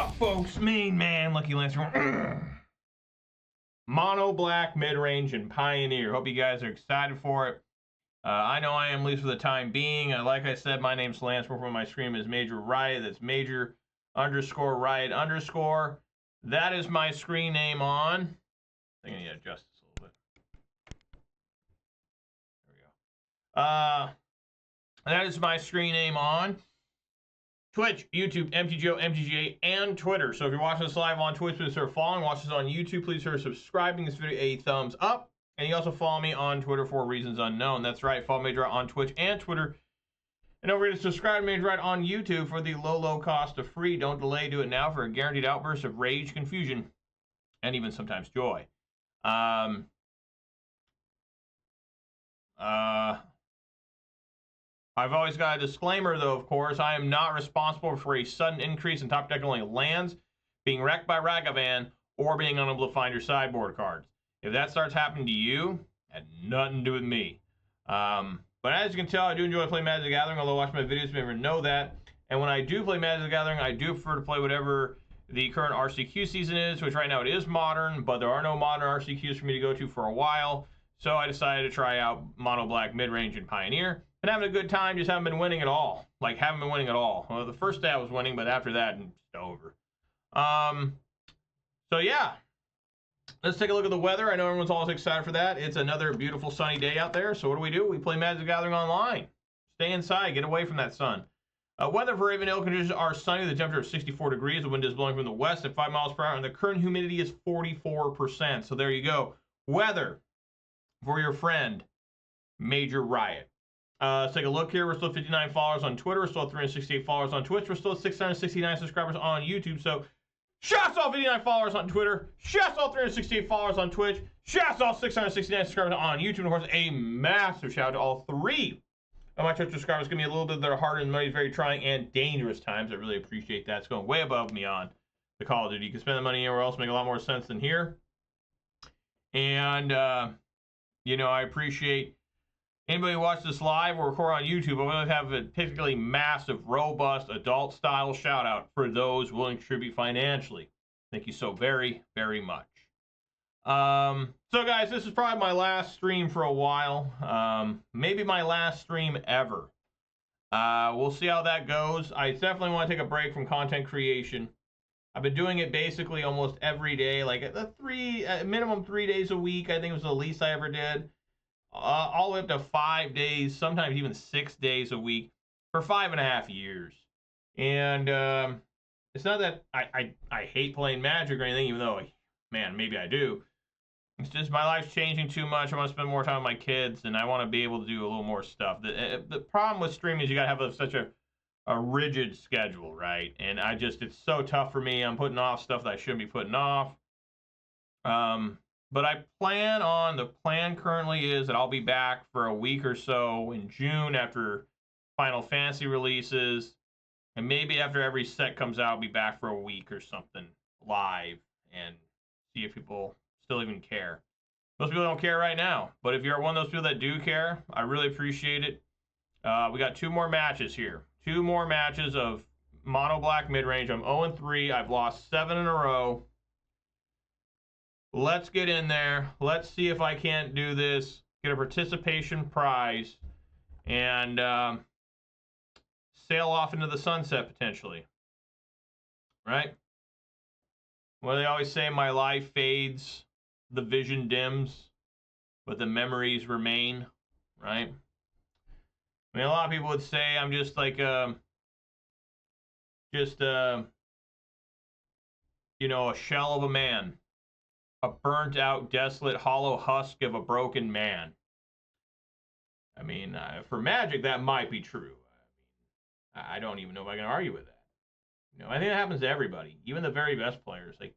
up, folks? Main man, Lucky Lancer. Mono Black, Midrange, and Pioneer. Hope you guys are excited for it. I know I am, at least for the time being. Like I said, my name's Lance. From my screen is Major Riot. That's Major _ Riot _. That is my screen name on. I think I need to adjust this a little bit. There we go. That is my screen name on Twitch, YouTube, MTGO, MTGA, and Twitter. So if you're watching this live on Twitch, please start following. Watch this on YouTube, please start subscribing this video a thumbs up. And you also follow me on Twitter for reasons unknown. That's right, follow Major Riot on Twitch and Twitter. And don't forget to subscribe to Major Riot on YouTube for the low cost of free. Don't delay, do it now for a guaranteed outburst of rage, confusion, and even sometimes joy. I've always got a disclaimer, though, of course. I am not responsible for a sudden increase in top deck only lands, being wrecked by Ragavan, or being unable to find your sideboard cards. If that starts happening to you, it had nothing to do with me. But as you can tell, I do enjoy playing Magic the Gathering, although watch my videos, you never know that. And when I do play Magic the Gathering, I do prefer to play whatever the current RCQ season is, which right now it is modern, but there are no modern RCQs for me to go to for a while. So I decided to try out Mono Black, Midrange, and Pioneer. Been having a good time, just haven't been winning at all. Like, haven't been winning at all. Well, the first day I was winning, but after that, it's over. So yeah. Let's take a look at the weather. I know everyone's always excited for that. It's another beautiful sunny day out there. So what do? We play Magic the Gathering online. Stay inside. Get away from that sun. Weather for Raven Hill conditions are sunny. The temperature is 64 degrees. The wind is blowing from the west at 5 miles per hour. And the current humidity is 44%. So there you go. Weather for your friend, Major Riot. Let's take a look here. We're still 59 followers on Twitter. We're still 368 followers on Twitch. We're still 669 subscribers on YouTube. So shouts all 59 followers on Twitter. Shouts all 368 followers on Twitch. Shouts all 669 subscribers on YouTube. And of course, a massive shout out to all 3 of my Twitch subscribers. Give me a little bit of their hard and money, very trying and dangerous times. I really appreciate that. It's going way above me on the Call of Duty. You can spend the money anywhere else, make a lot more sense than here. And, you know, I appreciate anybody who watches this live or record on YouTube. I want to have a particularly massive, robust, adult-style shout-out for those willing to contribute financially. Thank you so very, very much. So, guys, this is probably my last stream for a while. Maybe my last stream ever. We'll see how that goes. I definitely want to take a break from content creation. I've been doing it basically almost every day, like minimum 3 days a week. I think it was the least I ever did. All the way up to 5 days, sometimes even 6 days a week for 5.5 years. And it's not that I hate playing Magic or anything, even though, man, maybe I do. It's just my life's changing too much. I want to spend more time with my kids, and I want to be able to do a little more stuff. The problem with streaming is you got to have such a rigid schedule, right? And it's so tough for me. I'm putting off stuff that I shouldn't be putting off. But the plan currently is that I'll be back for a week or so in June after Final Fantasy releases. And maybe after every set comes out, I'll be back for a week or something live and see if people still even care. Most people don't care right now. But if you're one of those people that do care, I really appreciate it. We got 2 more matches here. 2 more matches of Mono Black Midrange. I'm 0-3. I've lost 7 in a row. Let's get in there. Let's see if I can't do this. Get a participation prize. And sail off into the sunset, potentially. Right? Well, they always say my life fades, the vision dims, but the memories remain. Right? I mean, a lot of people would say I'm just like, you know, a shell of a man. A burnt-out, desolate, hollow husk of a broken man. I mean, for Magic, that might be true. I mean, I don't even know if I can argue with that. You know, I think that happens to everybody, even the very best players. Like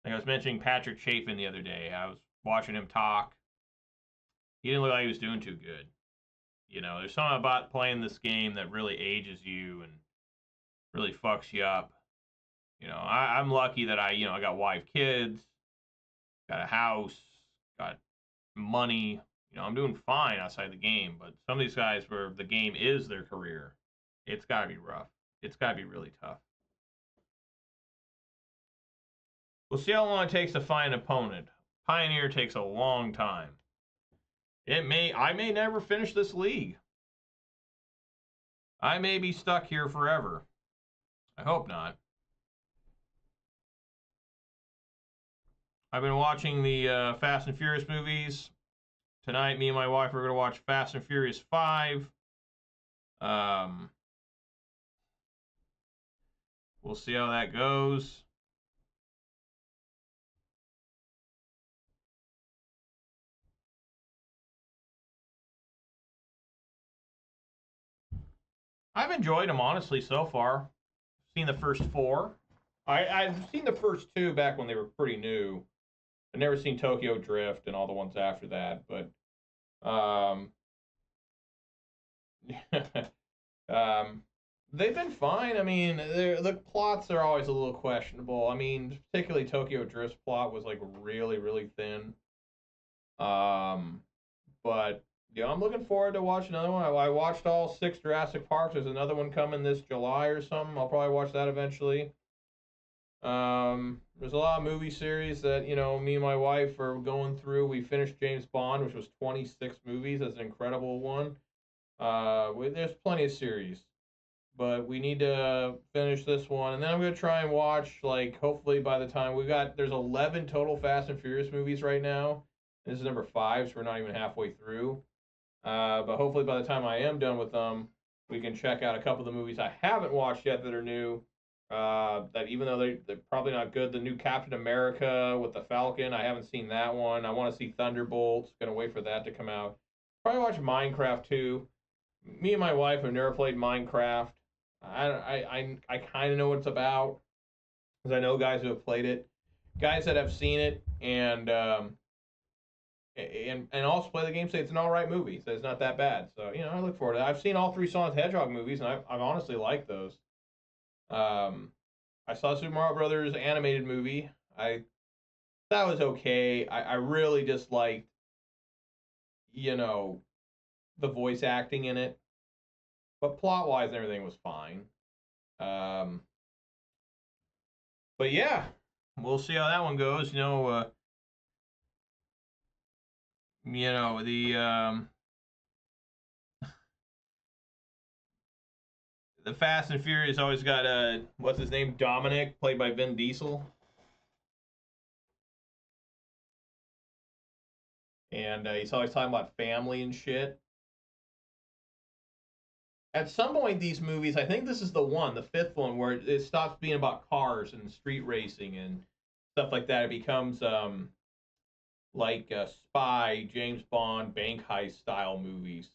I was mentioning Patrick Chafin the other day. I was watching him talk. He didn't look like he was doing too good. You know, there's something about playing this game that really ages you and really fucks you up. You know, I'm lucky that I got wife, kids. Got a house, got money. You know, I'm doing fine outside the game. But some of these guys where the game is their career, it's got to be rough. It's got to be really tough. We'll see how long it takes to find an opponent. Pioneer takes a long time. I may never finish this league. I may be stuck here forever. I hope not. I've been watching the Fast and Furious movies. Tonight, me and my wife are going to watch Fast and Furious 5. We'll see how that goes. I've enjoyed them, honestly, so far. Seen the first 4. I've seen the first 2 back when they were pretty new. I've never seen Tokyo Drift and all the ones after that, but they've been fine. I mean, the plots are always a little questionable. I mean, particularly Tokyo Drift's plot was like really, really thin. But yeah, I'm looking forward to watching another one. I watched all 6 Jurassic Parks. There's another one coming this July or something. I'll probably watch that eventually. There's a lot of movie series that, you know, me and my wife are going through. We finished James Bond, which was 26 movies. That's an incredible one. There's plenty of series, but we need to finish this one, and then I'm gonna try and watch, like, hopefully by the time there's 11 total Fast and Furious movies right now. And this is number 5, so we're not even halfway through. But hopefully by the time I am done with them, we can check out a couple of the movies I haven't watched yet that are new. That even though they're probably not good, the new Captain America with the Falcon, I haven't seen that one. I want to see Thunderbolts. Gonna wait for that to come out. Probably watch Minecraft too. Me and my wife have never played Minecraft. I kind of know what it's about because I know guys who have played it, guys that have seen it, and also play the game say it's an all right movie. So it's not that bad. So, you know, I look forward to it. I've seen all 3 Sonic the Hedgehog movies, and I've honestly liked those. I saw Super Mario Brothers animated movie. That was okay. I really just liked, you know, the voice acting in it, but plot wise, everything was fine. But yeah, we'll see how that one goes. The Fast and Furious always got what's his name, Dominic, played by Vin Diesel, and he's always talking about family and shit. At some point, these movies, I think this is the 5th one, where it stops being about cars and street racing and stuff like that. It becomes like spy, James Bond, bank heist style movies.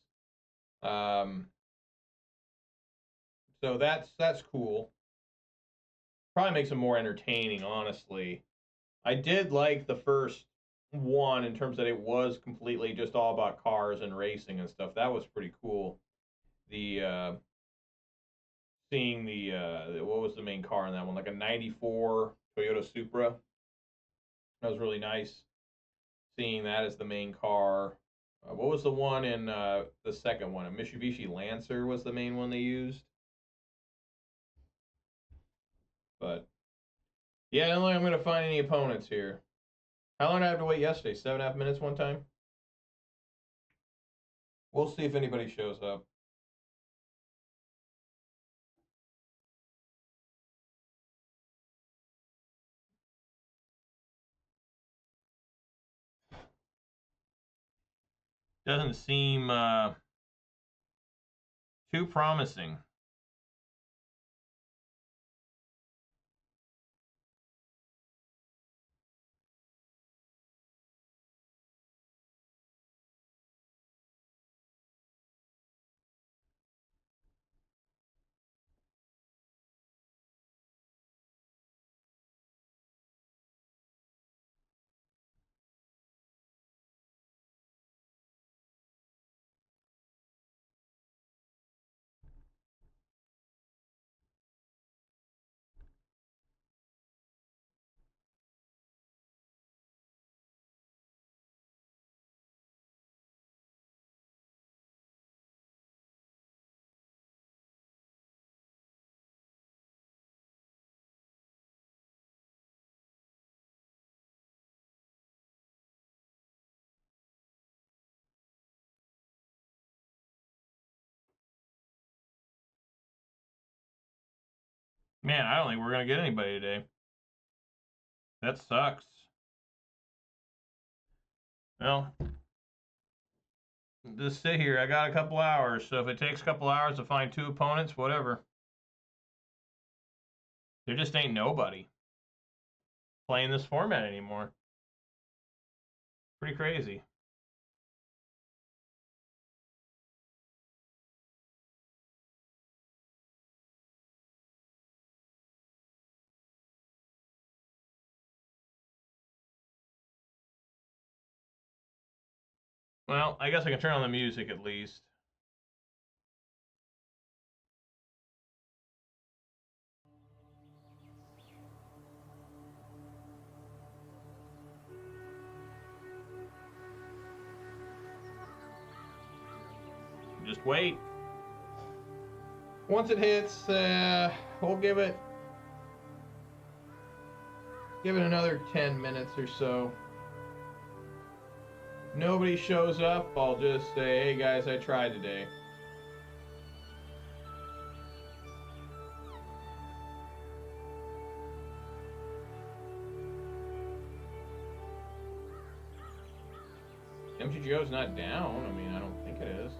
So that's cool. Probably makes them more entertaining, honestly. I did like the first one in terms that it was completely just all about cars and racing and stuff. That was pretty cool. The seeing what was the main car in that one? Like a '94 Toyota Supra. That was really nice. Seeing that as the main car. What was the one in the second one? A Mitsubishi Lancer was the main one they used. But yeah, I don't think I'm going to find any opponents here. How long did I have to wait yesterday? 7.5 minutes one time? We'll see if anybody shows up. Doesn't seem too promising. Man, I don't think we're going to get anybody today. That sucks. Well, just sit here. I got a couple hours, so if it takes a couple hours to find 2 opponents, whatever. There just ain't nobody playing this format anymore. Pretty crazy. Well, I guess I can turn on the music at least. Just wait. Once it hits, we'll give it another 10 minutes or so. Nobody shows up, I'll just say, hey guys, I tried today. MTGO's not down. I mean, I don't think it is.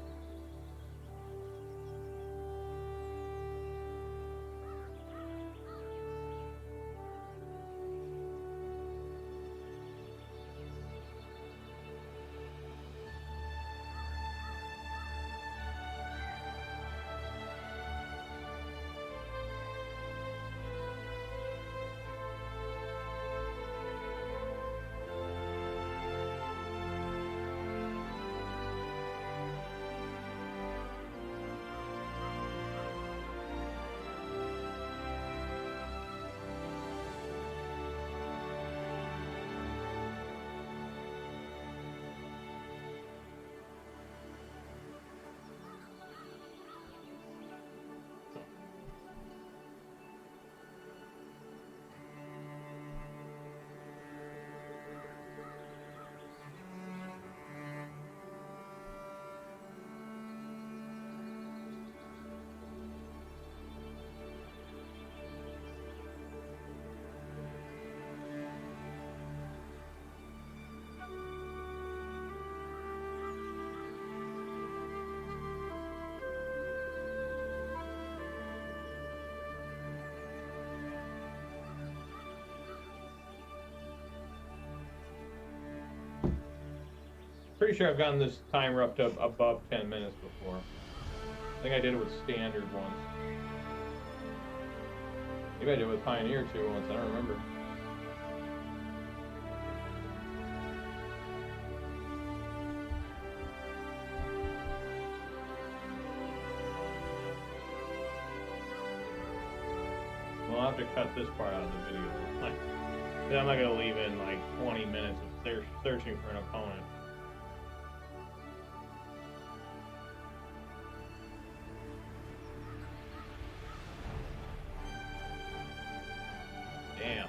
Pretty sure I've gotten this timer up to above 10 minutes before. I think I did it with standard once. Maybe I did it with Pioneer too once, I don't remember. Well, I'll have to cut this part out of the video. I'm not going to leave in like 20 minutes of searching for an opponent. Damn.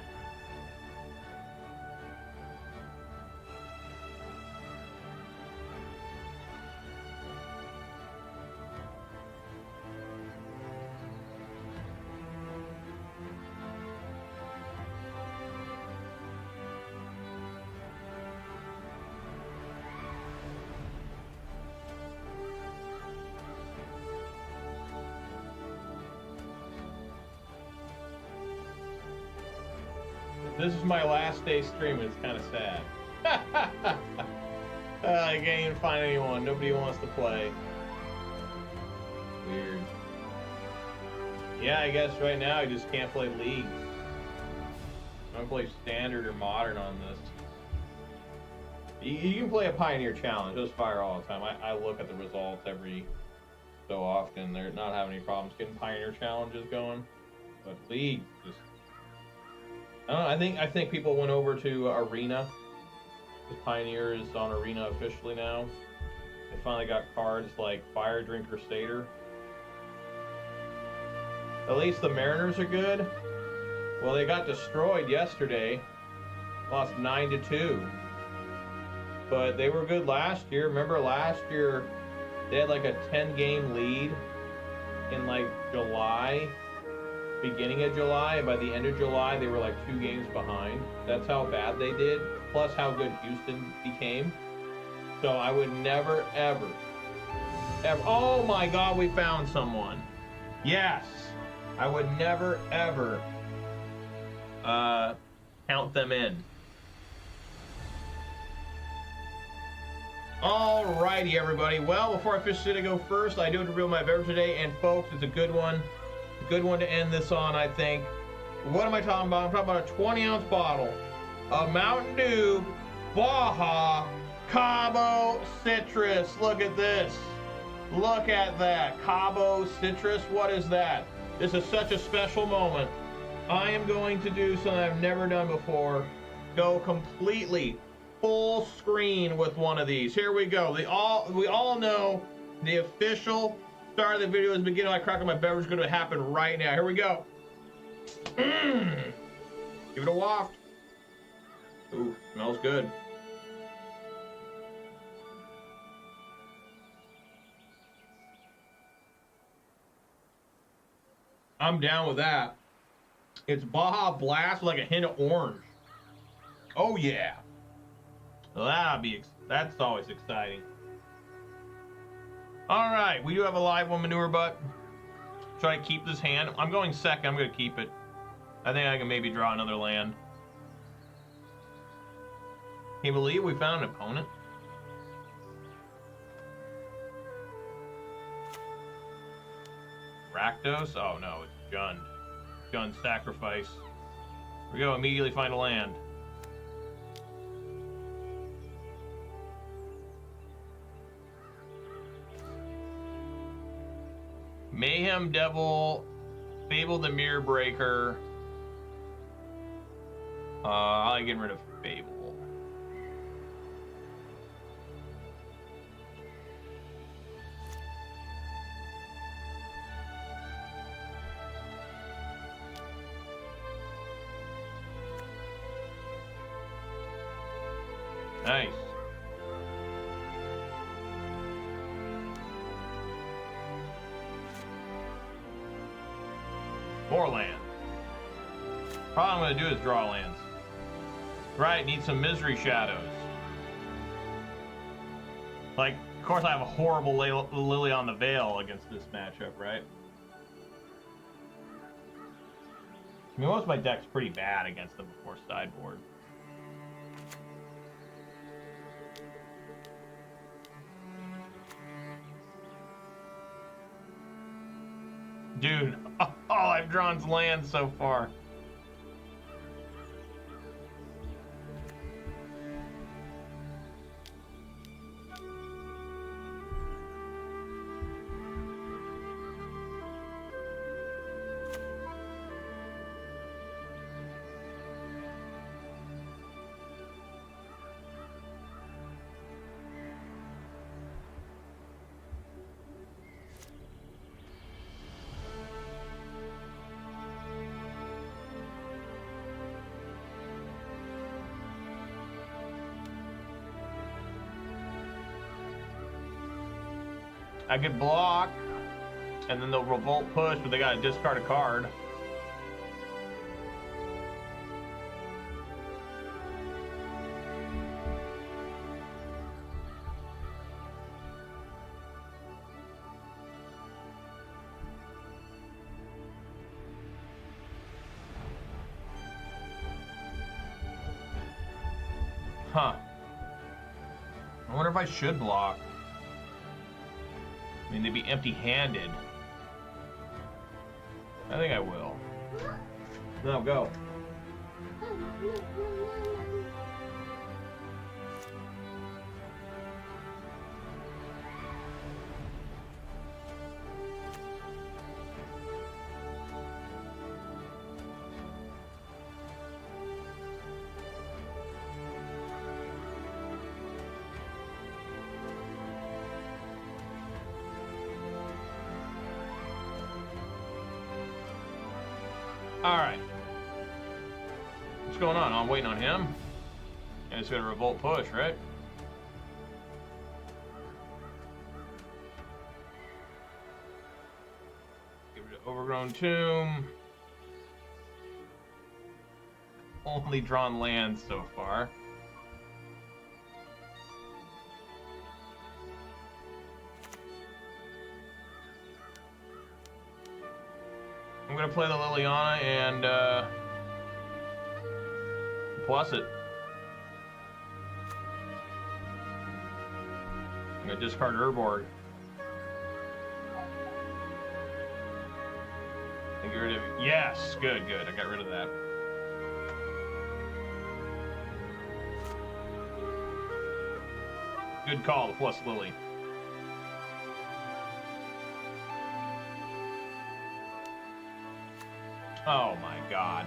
This is my last day streaming. It's kind of sad. I can't even find anyone. Nobody wants to play. Weird. Yeah, I guess right now I just can't play leagues. I don't play standard or modern on this. You can play a Pioneer Challenge. Those fire all the time. I look at the results every so often. They're not having any problems getting Pioneer Challenges going. But league, just... I don't know, I think people went over to Arena. Because Pioneer is on Arena officially now. They finally got cards like Fire Drinker Satyr. At least the Mariners are good. Well, they got destroyed yesterday. Lost 9-2. But they were good last year. Remember last year, they had like a 10-game lead in like July. beginning of July, and by the end of July, they were like 2 games behind. That's how bad they did, plus how good Houston became. So I would never, ever, oh my God, we found someone. Yes. I would never, ever count them in. Alrighty, everybody. Well, before I officially go first, I do have to reveal my beverage today, and folks, it's a good one. A good one to end this on, I think. What am I talking about? I'm talking about a 20-ounce bottle of Mountain Dew Baja Cabo Citrus. Look at this. Look at that. Cabo Citrus. What is that? This is such a special moment. I am going to do something I've never done before. Go completely full screen with one of these. Here we go. We all know the official start of the video is the beginning. I crack my beverage. Going to happen right now. Here we go. Give it a waft. Ooh, smells good. I'm down with that. It's Baja Blast with like a hint of orange. Oh yeah. That's always exciting. All right, we do have a live one, Manure Butt. Try to keep this hand. I'm going second. I'm going to keep it. I think I can maybe draw another land. Can you believe we found an opponent? Rakdos? Oh no, it's Jund. Jund sacrifice. Here we go, immediately find a land. Mayhem Devil, Fable the Mirror Breaker. I like getting rid of Fable. Nice. More land. Probably what I'm going to do is draw lands. Right, need some Misery Shadows. Like, of course I have a horrible Lily on the Veil against this matchup, right? I mean, most of my deck's pretty bad against them before Sideboard. Dude, all I've drawn's land so far. I could block, and then they'll revolt push, but they gotta discard a card. Huh. I wonder if I should block. I mean, they'd be empty-handed. I think I will. No, go. Alright. What's going on? I'm waiting on him. And it's gonna revolt push, right? Give it an Overgrown Tomb. only drawn lands so far. I'm gonna play the Liliana and plus it. I'm gonna discard Urborg. And get rid of, yes, good, good. I got rid of that. Good call, the plus Lily. Oh my god.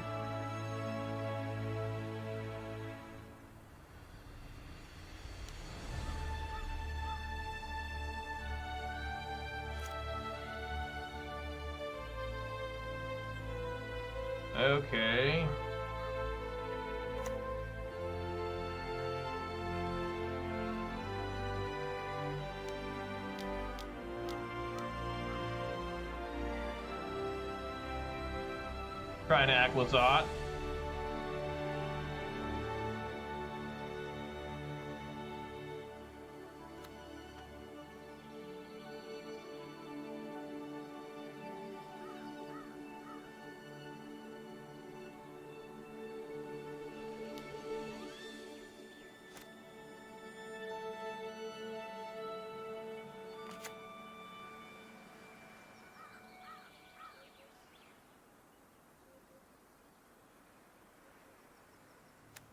Okay. Trying to Aclazotz.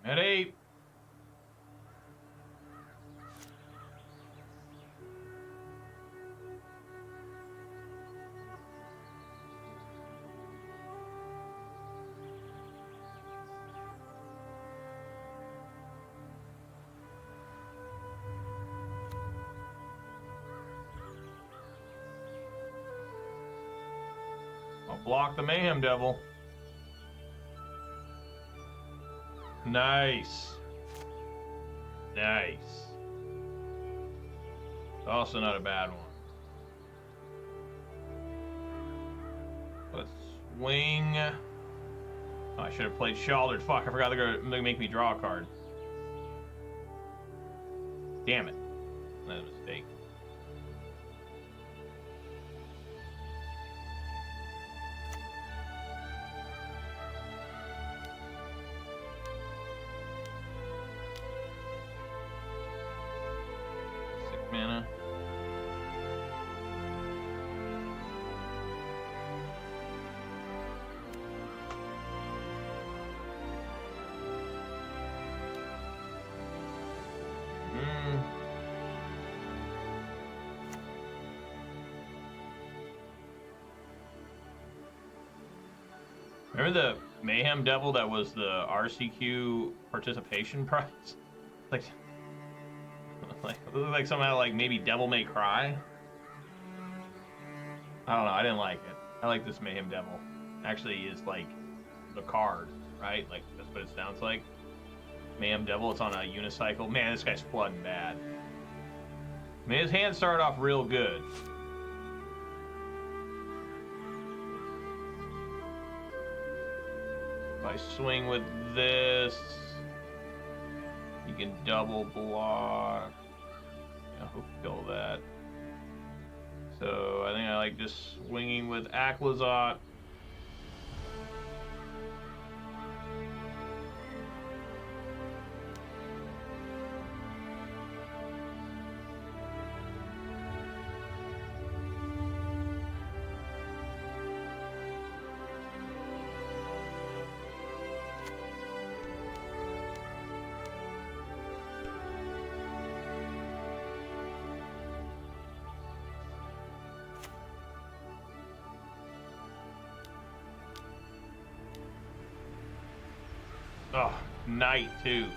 At 8. I'll block the Mayhem Devil. Nice. Nice. Also not a bad one. Let's swing. Oh, I should have played Sheoldred. Fuck, I forgot they're gonna make me draw a card. Damn it. That was a mistake. Mana. Remember the Mayhem Devil that was the RCQ participation prize? Like it looked like somehow like maybe Devil May Cry. I don't know, I didn't like it. I like this Mayhem Devil. Actually is like the card, right? Like that's what it sounds like. Mayhem Devil, it's on a unicycle. Man, this guy's flooding bad. I mean, his hand started off real good. If I swing with this, you can double block. I hope kill that. So I think I like just swinging with Aclazotz. Oh, Knight too.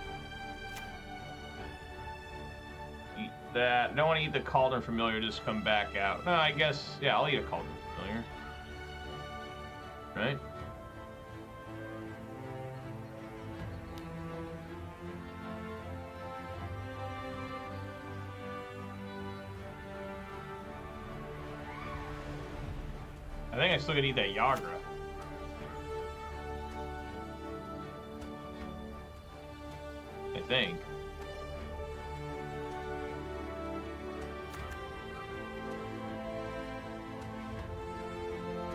Eat that. Don't want to eat the Cauldron Familiar, just come back out. No, I guess, yeah, I'll eat a Cauldron Familiar. Right? I think I still could eat that Yawgmoth. think.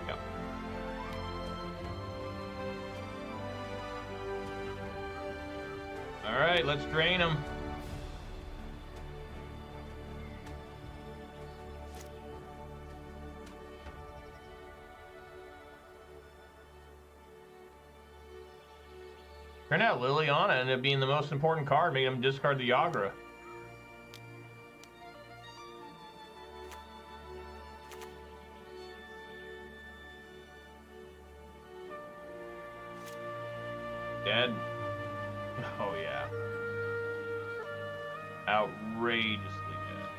Yep. All right, let's drain them. Turned out Liliana ended up being the most important card, making him discard the Yagra. Dead. Oh yeah. Outrageously dead.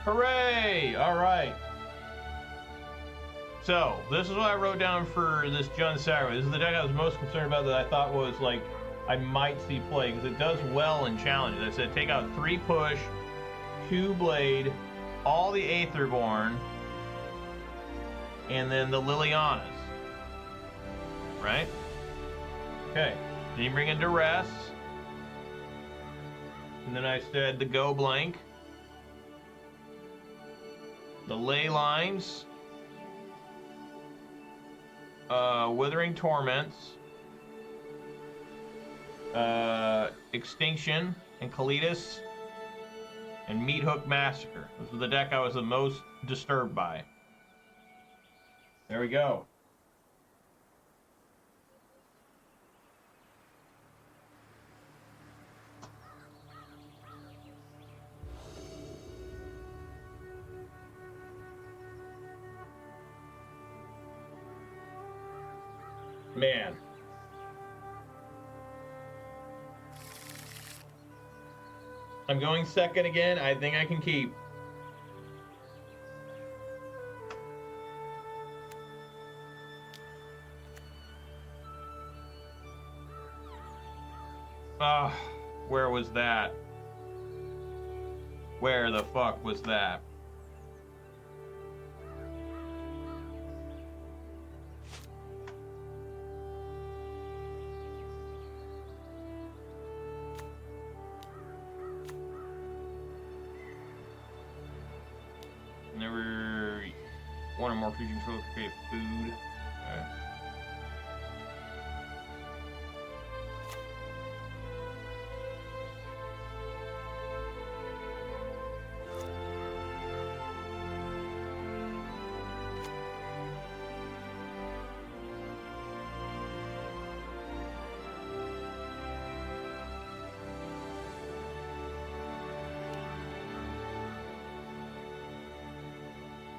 Hooray! All right. So, this is what I wrote down for this Jund Sacrifice. This is the deck I was most concerned about that I thought was, like, I might see play, because it does well in challenges. I said take out 3 push, 2 blade, all the Aetherborn, and then the Lilianas. Right? Okay. Then you bring in Duress. And then I said the Go Blank. The Leylines, Withering Torments, Extinction, and Kalitas, and Meathook Massacre. This was the deck I was the most disturbed by. There we go. Man. I'm going second again. I think I can keep. Ah, where was that? Where the fuck was that? Never one or more creature control to create food. Okay.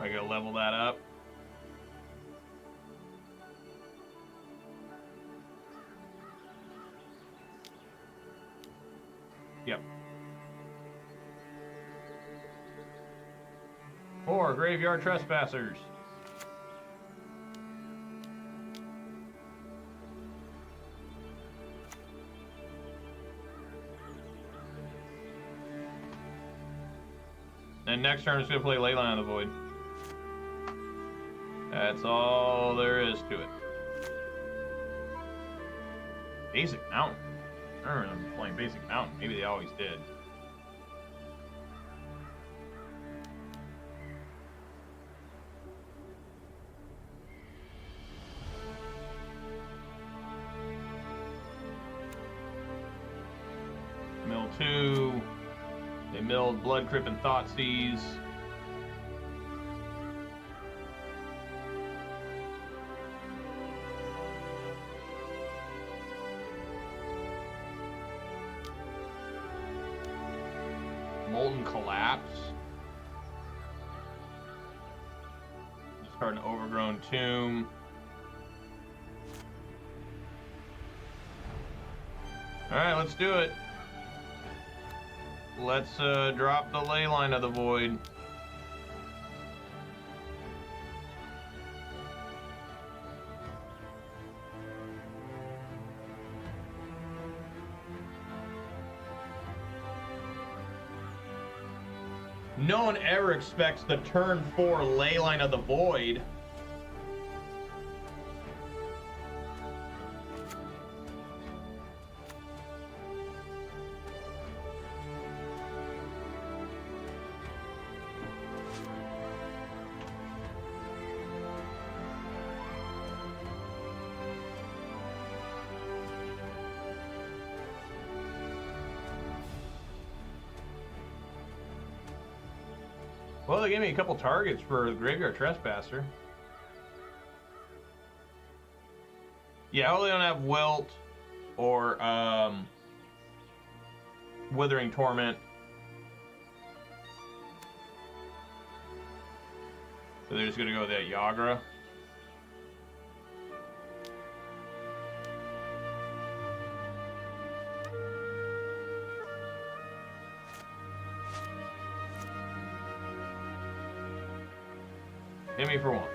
I gotta level that up. Yep. Or Graveyard Trespassers. And next turn, I'm just gonna play Leyline on the Void. That's all there is to it. Basic Mountain. I don't remember playing Basic Mountain. Maybe they always did. Mill 2. They milled Blood Crypt and Thoughtseize. Molten Collapse. Discard an Overgrown Tomb. Alright, let's do it. Let's drop the Leyline of the Void. No one ever expects the turn 4 Leyline of the Void. Well, they gave me a couple targets for the Graveyard Trespasser. Yeah, I only don't have Wilt or Withering Torment. So they're just gonna go with that Yagra. Hit me for one.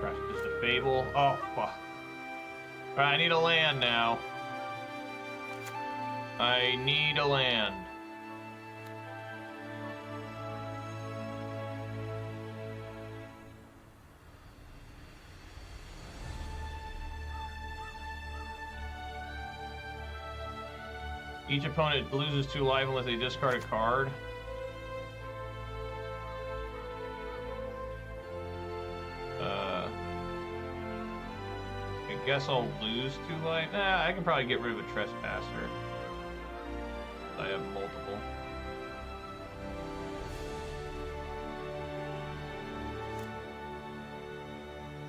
Perhaps just a Fable. Oh, fuck. Alright, I need a land now. I need a land. Each opponent loses 2 life unless they discard a card. I guess I'll lose 2 life. Nah, I can probably get rid of a Trespasser. I have multiple.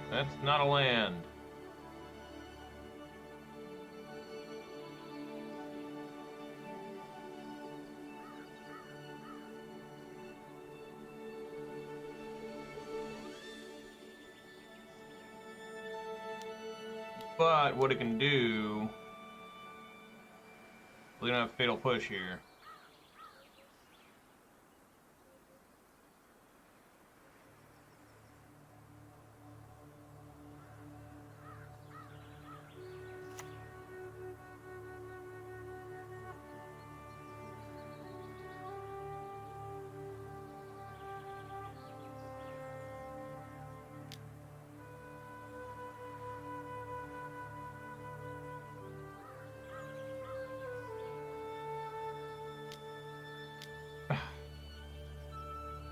That's not a land. But what it can do, we don't have Fatal Push here.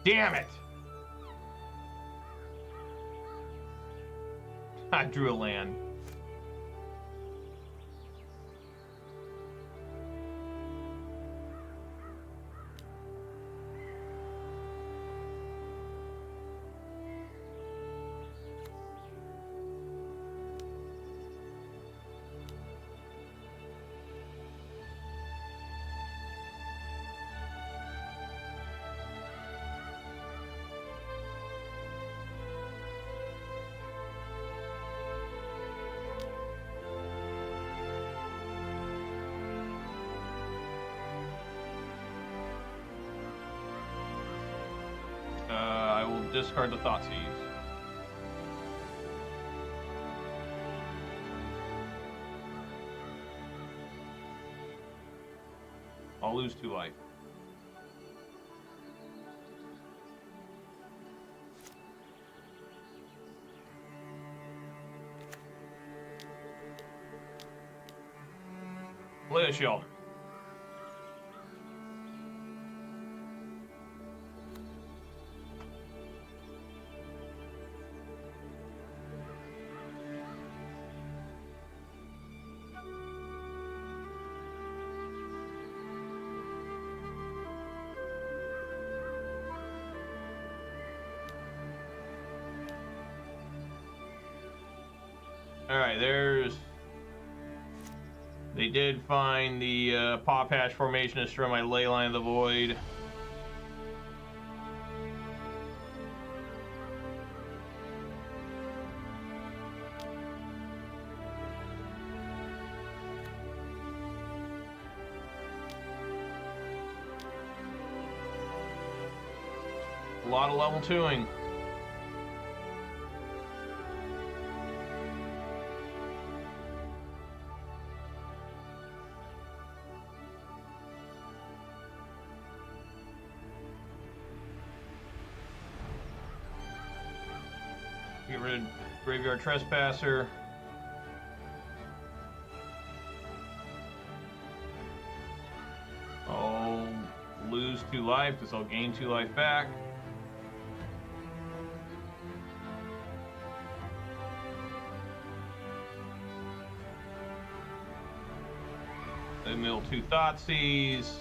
Damn it! I drew a land. I will discard the Thoughtseize. I'll lose 2 life. Play a Sheoldred. Alright, they did find the Paw Patch formation to destroy my Leyline of the Void. A lot of level 2ing. Get rid of Graveyard Trespasser. I'll lose 2 life because I'll gain 2 life back. They mill 2 Thoughtseize.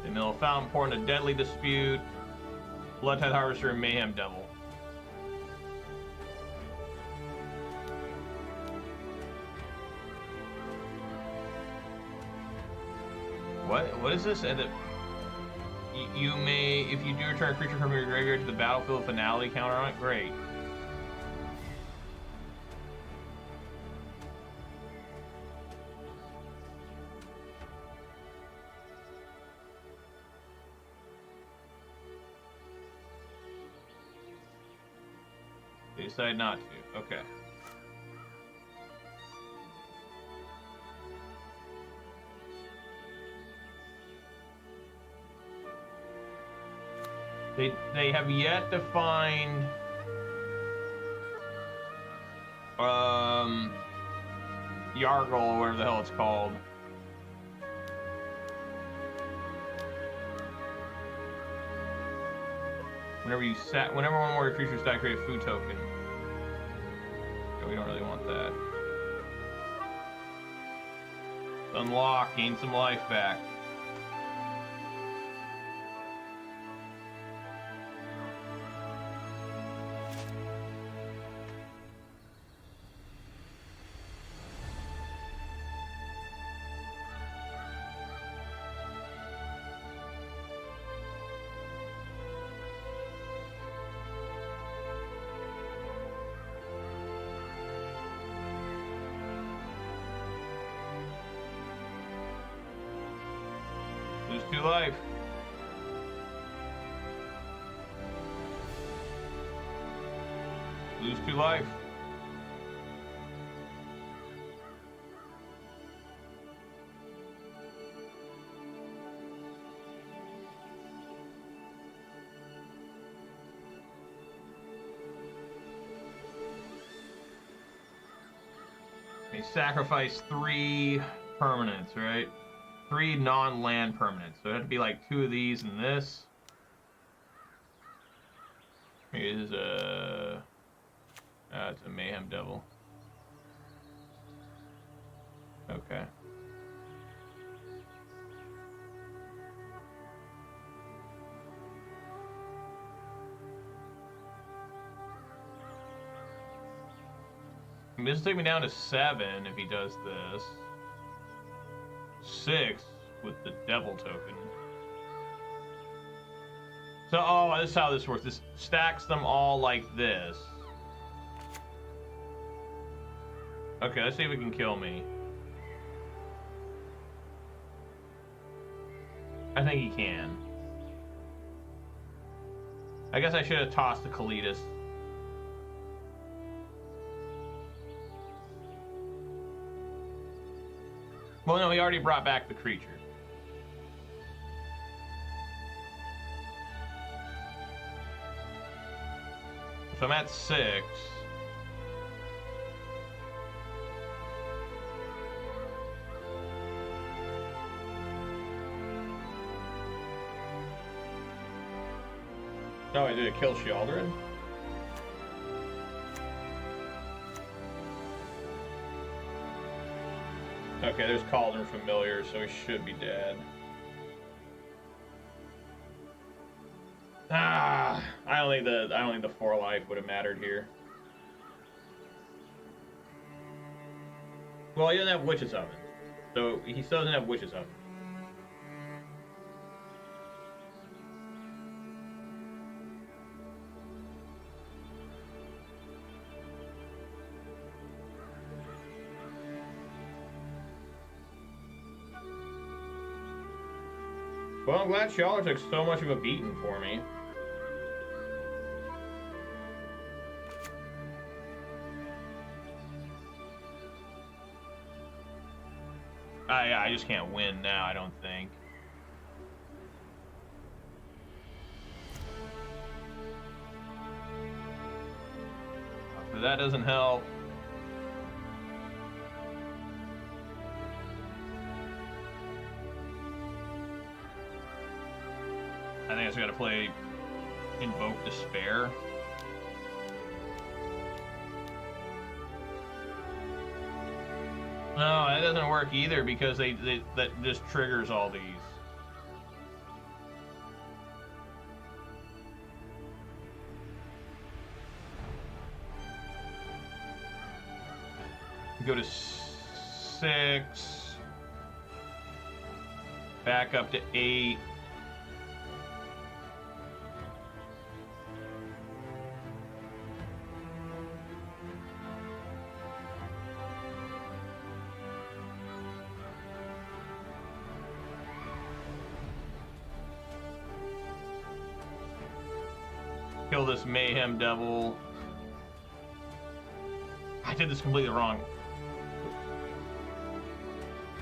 They mill a Fountain Pour and a Deadly Dispute, Bloodtide Harvester, and Mayhem Devil. What is this? You may, if you do return a creature from your graveyard to the battlefield, finality counter on it. Great. They decide not to. Okay. They have yet to find Yargle or whatever the hell it's called. Whenever one more creature stack, create a food token. Okay, we don't really want that. Unlock, gain some life back. Lose 2 life. Lose 2 life. They sacrifice 3 permanents, right? 3 non-land permanents. So it had to be like 2 of these and this. Here's a... it's a Mayhem Devil. Okay. This will take me down to 7 if he does this. 6 with the devil token. So, oh, this is how this works. This stacks them all like this. Okay, let's see if it can kill me. I think he can. I guess I should have tossed the Kalitas. Well, no, he already brought back the creature. So I'm at 6. Oh, did it kill Sheoldred? Okay, there's Cauldron Familiar, so he should be dead. Ah, I don't think the 4 life would have mattered here. Well, he doesn't have Witch's Oven, so he still doesn't have Witch's Oven. Well, I'm glad Sheoldred took so much of a beating for me. Yeah, I just can't win now, I don't think. But that doesn't help. I think I just gotta play Invoke Despair. No, that doesn't work either because that just triggers all these. Go to 6, back up to 8. Kill this Mayhem Devil. I did this completely wrong.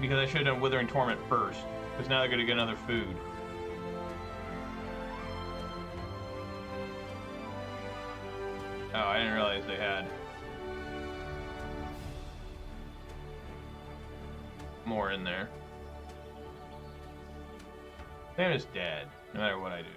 Because I should have done Withering Torment first. Because now they're going to get another food. Oh, I didn't realize they had more in there. Sam is dead, no matter what I do.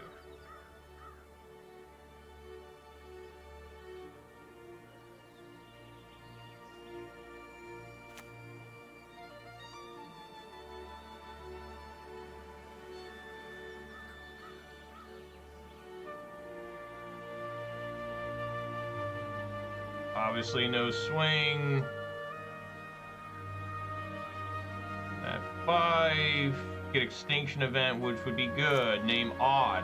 Obviously no swing. At 5, get Extinction Event, which would be good. Name Odd.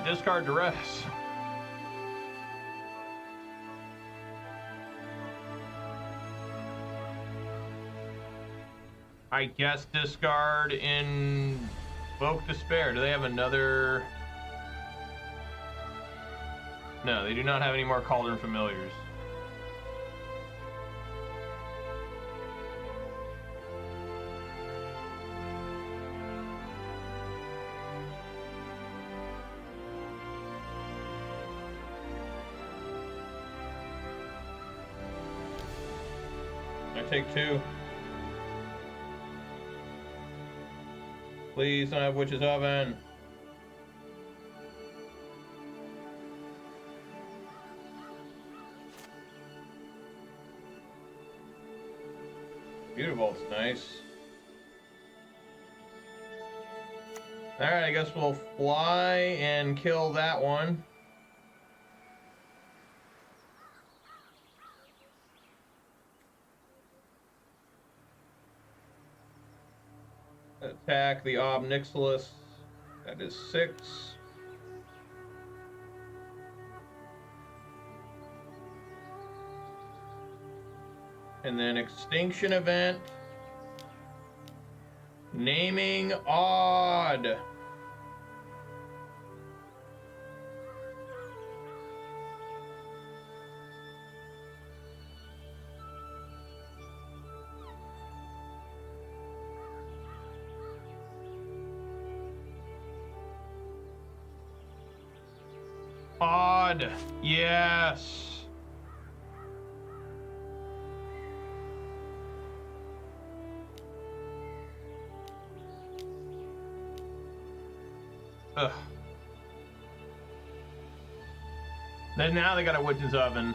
Discard Duress. I guess discard Invoke Despair. Do they have another? No, they do not have any more Cauldron Familiars. I take 2. Please don't have Witch's Oven. Mutavault's nice. Alright, I guess we'll fly and kill that one. Attack the Obnixilis. That is 6. And then Extinction Event. Naming Odd. Odd. Yes. Ugh. Then now they got a Witch's Oven.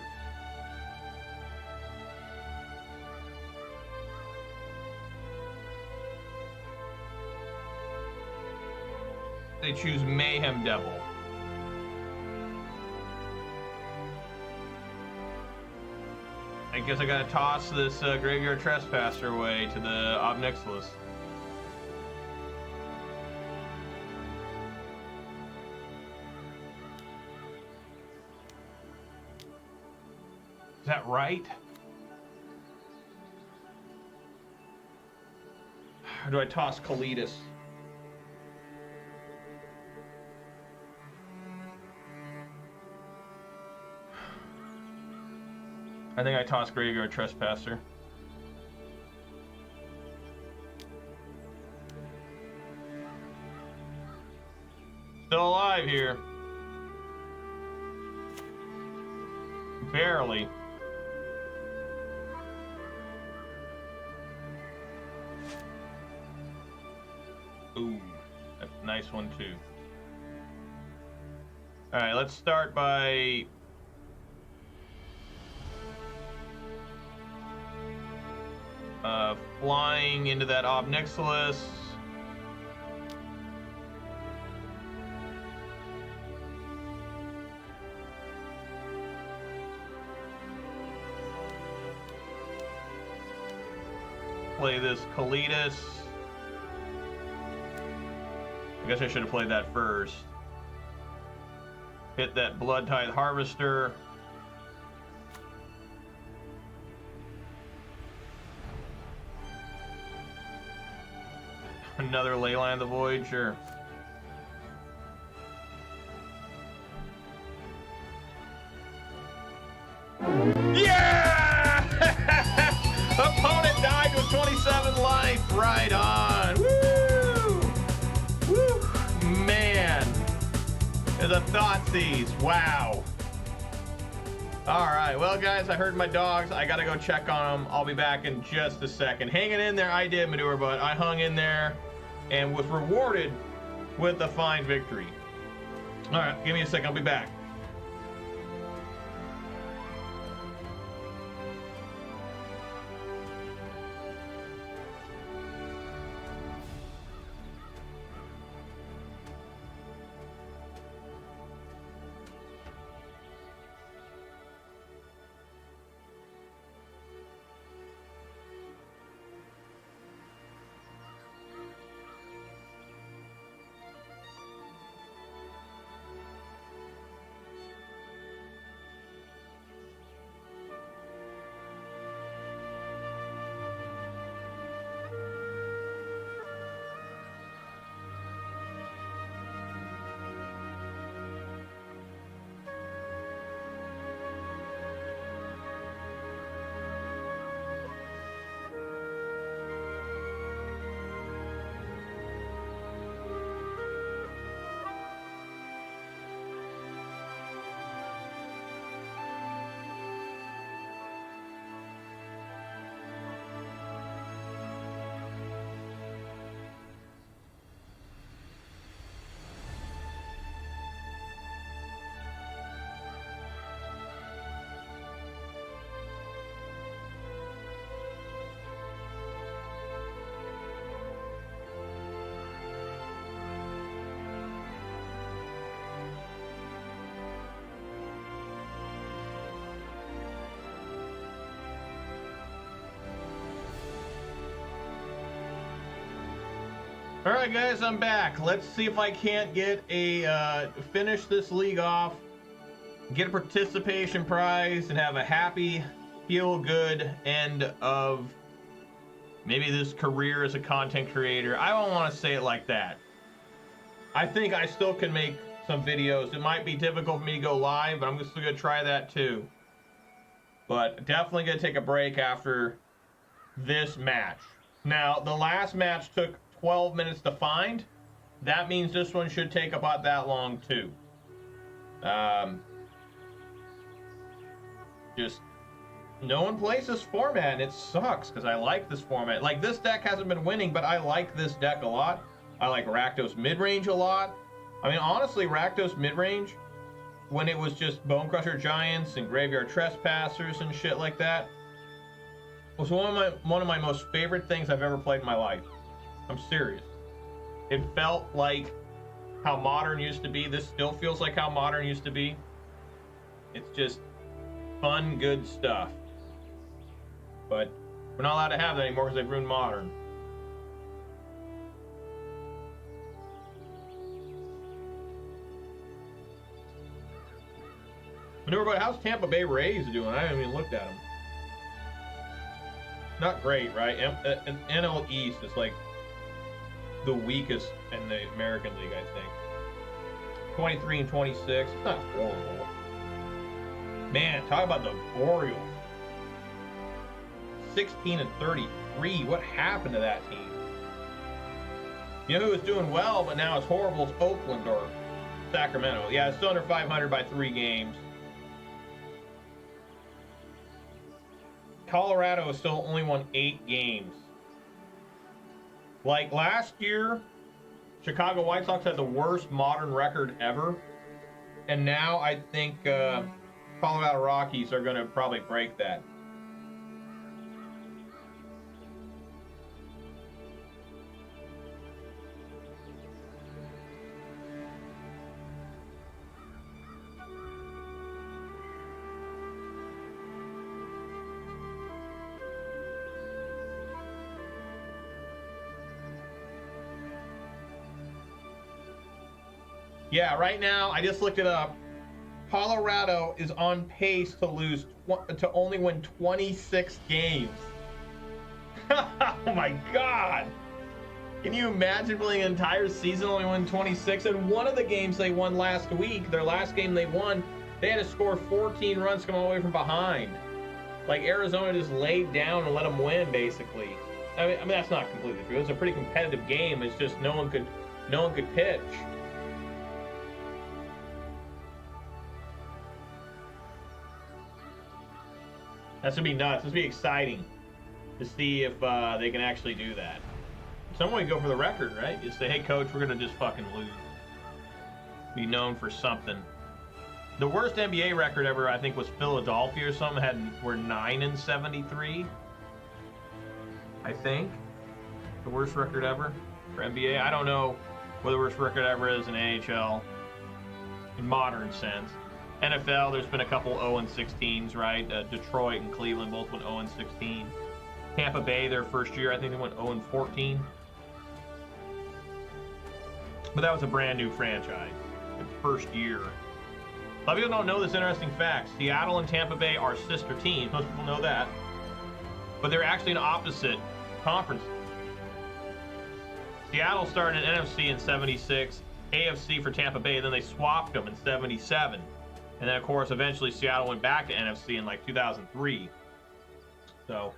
They choose Mayhem Devil. I guess I gotta toss this Graveyard Trespasser away to the Obnixilis. Is that right? Or do I toss Kalitas? I think I tossed Graveyard Trespasser. Still alive here. Barely. Ooh, that's a nice one too. Alright, let's start by flying into that Obnixilis. Play this Kalitas. I guess I should have played that first. Hit that Blood Tithe Harvester. Another Leyline of the Void, sure. Yeah! Opponent died with 27 life. Right on. Woo! Woo! Man. There's a Thoughtseize. Wow. Alright, well guys, I heard my dogs. I gotta go check on them. I'll be back in just a second. Hanging in there, I did, Manure Butt. I hung in there and was rewarded with a fine victory. Alright, give me a second, I'll be back. All right, guys, I'm back. Let's see if I can't get a finish this league off, get a participation prize, and have a happy, feel-good end of maybe this career as a content creator. I don't want to say it like that. I think I still can make some videos. It might be difficult for me to go live, but I'm just going to try that too. But definitely going to take a break after this match. Now, the last match took 12 minutes to find. That means this one should take about that long too. Just no one plays this format and it sucks because I like this format. Like, this deck hasn't been winning, but I like this deck a lot. I like Rakdos Midrange a lot. I mean, honestly, Rakdos Midrange, when it was just Bonecrusher Giants and Graveyard Trespassers and shit like that, was one of my most favorite things I've ever played in my life. I'm serious. It felt like how Modern used to be. This still feels like how Modern used to be. It's just fun, good stuff. But we're not allowed to have that anymore because they've ruined Modern. Manure, how's Tampa Bay Rays doing? I haven't even looked at them. Not great, right? NL East is like the weakest in the American League, I think. 23 and 26. It's not horrible. Man, talk about the Orioles. 16-33. What happened to that team? You know who was doing well, but now it's horrible? It's Oakland or Sacramento. Yeah, it's still under 500 by 3 games. Colorado has still only won 8 games. Like last year, Chicago White Sox had the worst modern record ever. And now I think Colorado Rockies are going to probably break that. Yeah, right now, I just looked it up. Colorado is on pace to only win 26 games. Oh my God. Can you imagine playing an entire season only win 26? And one of the games they won last week, their last game they won, they had to score 14 runs coming all the way from behind. Like Arizona just laid down and let them win, basically. I mean that's not completely true. It was a pretty competitive game. It's just no one could pitch. That's gonna be nuts. This will be exciting to see if they can actually do that. Someone would go for the record, right? Just say, hey, coach, we're gonna just fucking lose. Be known for something. The worst NBA record ever, I think, was Philadelphia or something. Were 9-73. I think the worst record ever for NBA. I don't know what the worst record ever is in AHL in modern sense. NFL, there's been a couple 0-16s, right? Detroit and Cleveland both went 0-16. Tampa Bay, their first year, I think they went 0-14. But that was a brand new franchise. The first year. A lot of people don't know this interesting fact. Seattle and Tampa Bay are sister teams. Most people know that. But they're actually in opposite conferences. Seattle started in NFC in 76, AFC for Tampa Bay, then they swapped them in 77. And then, of course, eventually Seattle went back to NFC in like 2003. So,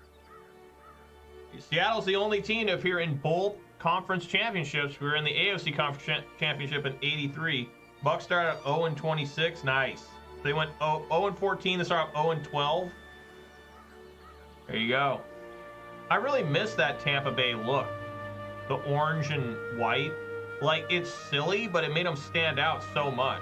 Seattle's the only team to appear in both conference championships. We were in the AFC Conference Championship in '83. Bucks started at 0-26. Nice. They went 0-14. They started off 0-12. There you go. I really miss that Tampa Bay look. The orange and white. Like, it's silly, but it made them stand out so much.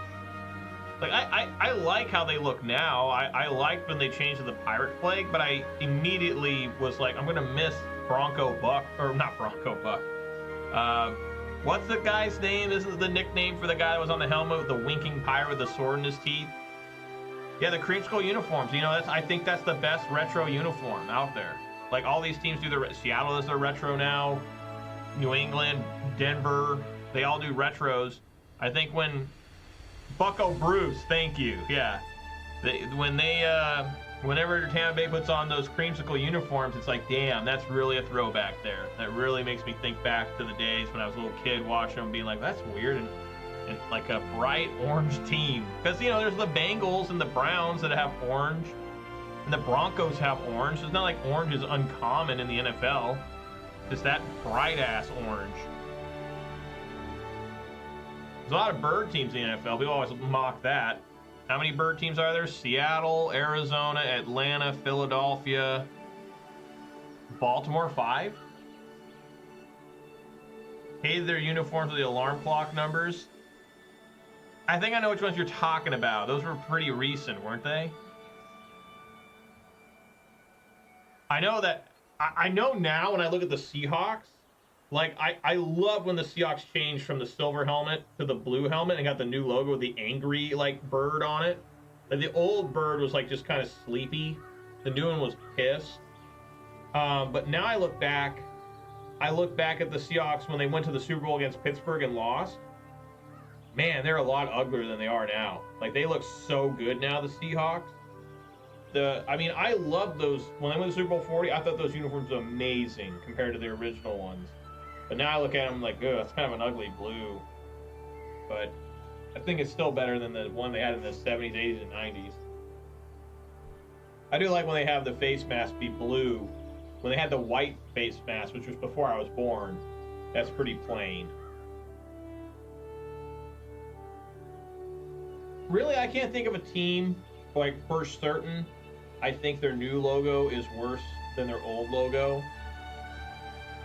Like, I like how they look now. I liked when they changed to the Pirate flag, but I immediately was like, I'm going to miss Bronco Buck. Or not Bronco Buck. What's the guy's name? This is the nickname for the guy that was on the helmet with the winking pirate with the sword in his teeth. Yeah, the creamsicle uniforms. You know, I think that's the best retro uniform out there. Like, all these teams do their... Seattle is their retro now. New England, Denver, they all do retros. I think when... Bucko Bruce, thank you. Yeah, whenever Tampa Bay puts on those creamsicle uniforms, it's like, damn, that's really a throwback there. That really makes me think back to the days when I was a little kid watching them, being like, that's weird, and like a bright orange team. Because you know, there's the Bengals and the Browns that have orange, and the Broncos have orange. It's not like orange is uncommon in the NFL. It's that bright ass orange. There's a lot of bird teams in the NFL. People always mock that. How many bird teams are there? Seattle, Arizona, Atlanta, Philadelphia, Baltimore, 5. Hated their uniforms with the alarm clock numbers. I think I know which ones you're talking about. Those were pretty recent, weren't they? I know that. I know now when I look at the Seahawks. Like, I love when the Seahawks changed from the silver helmet to the blue helmet and got the new logo with the angry, like, bird on it. Like, the old bird was, like, just kind of sleepy. The new one was pissed. But now I look back at the Seahawks when they went to the Super Bowl against Pittsburgh and lost. Man, they're a lot uglier than they are now. Like, they look so good now, the Seahawks. I mean, I love those. When they went to Super Bowl 40, I thought those uniforms were amazing compared to the original ones. But now I look at them like, ugh, it's kind of an ugly blue. But I think it's still better than the one they had in the 70s, 80s, and 90s. I do like when they have the face mask be blue When they had the white face mask, which was before I was born, that's pretty plain. Really, I can't think of a team, like, for certain. I think their new logo is worse than their old logo.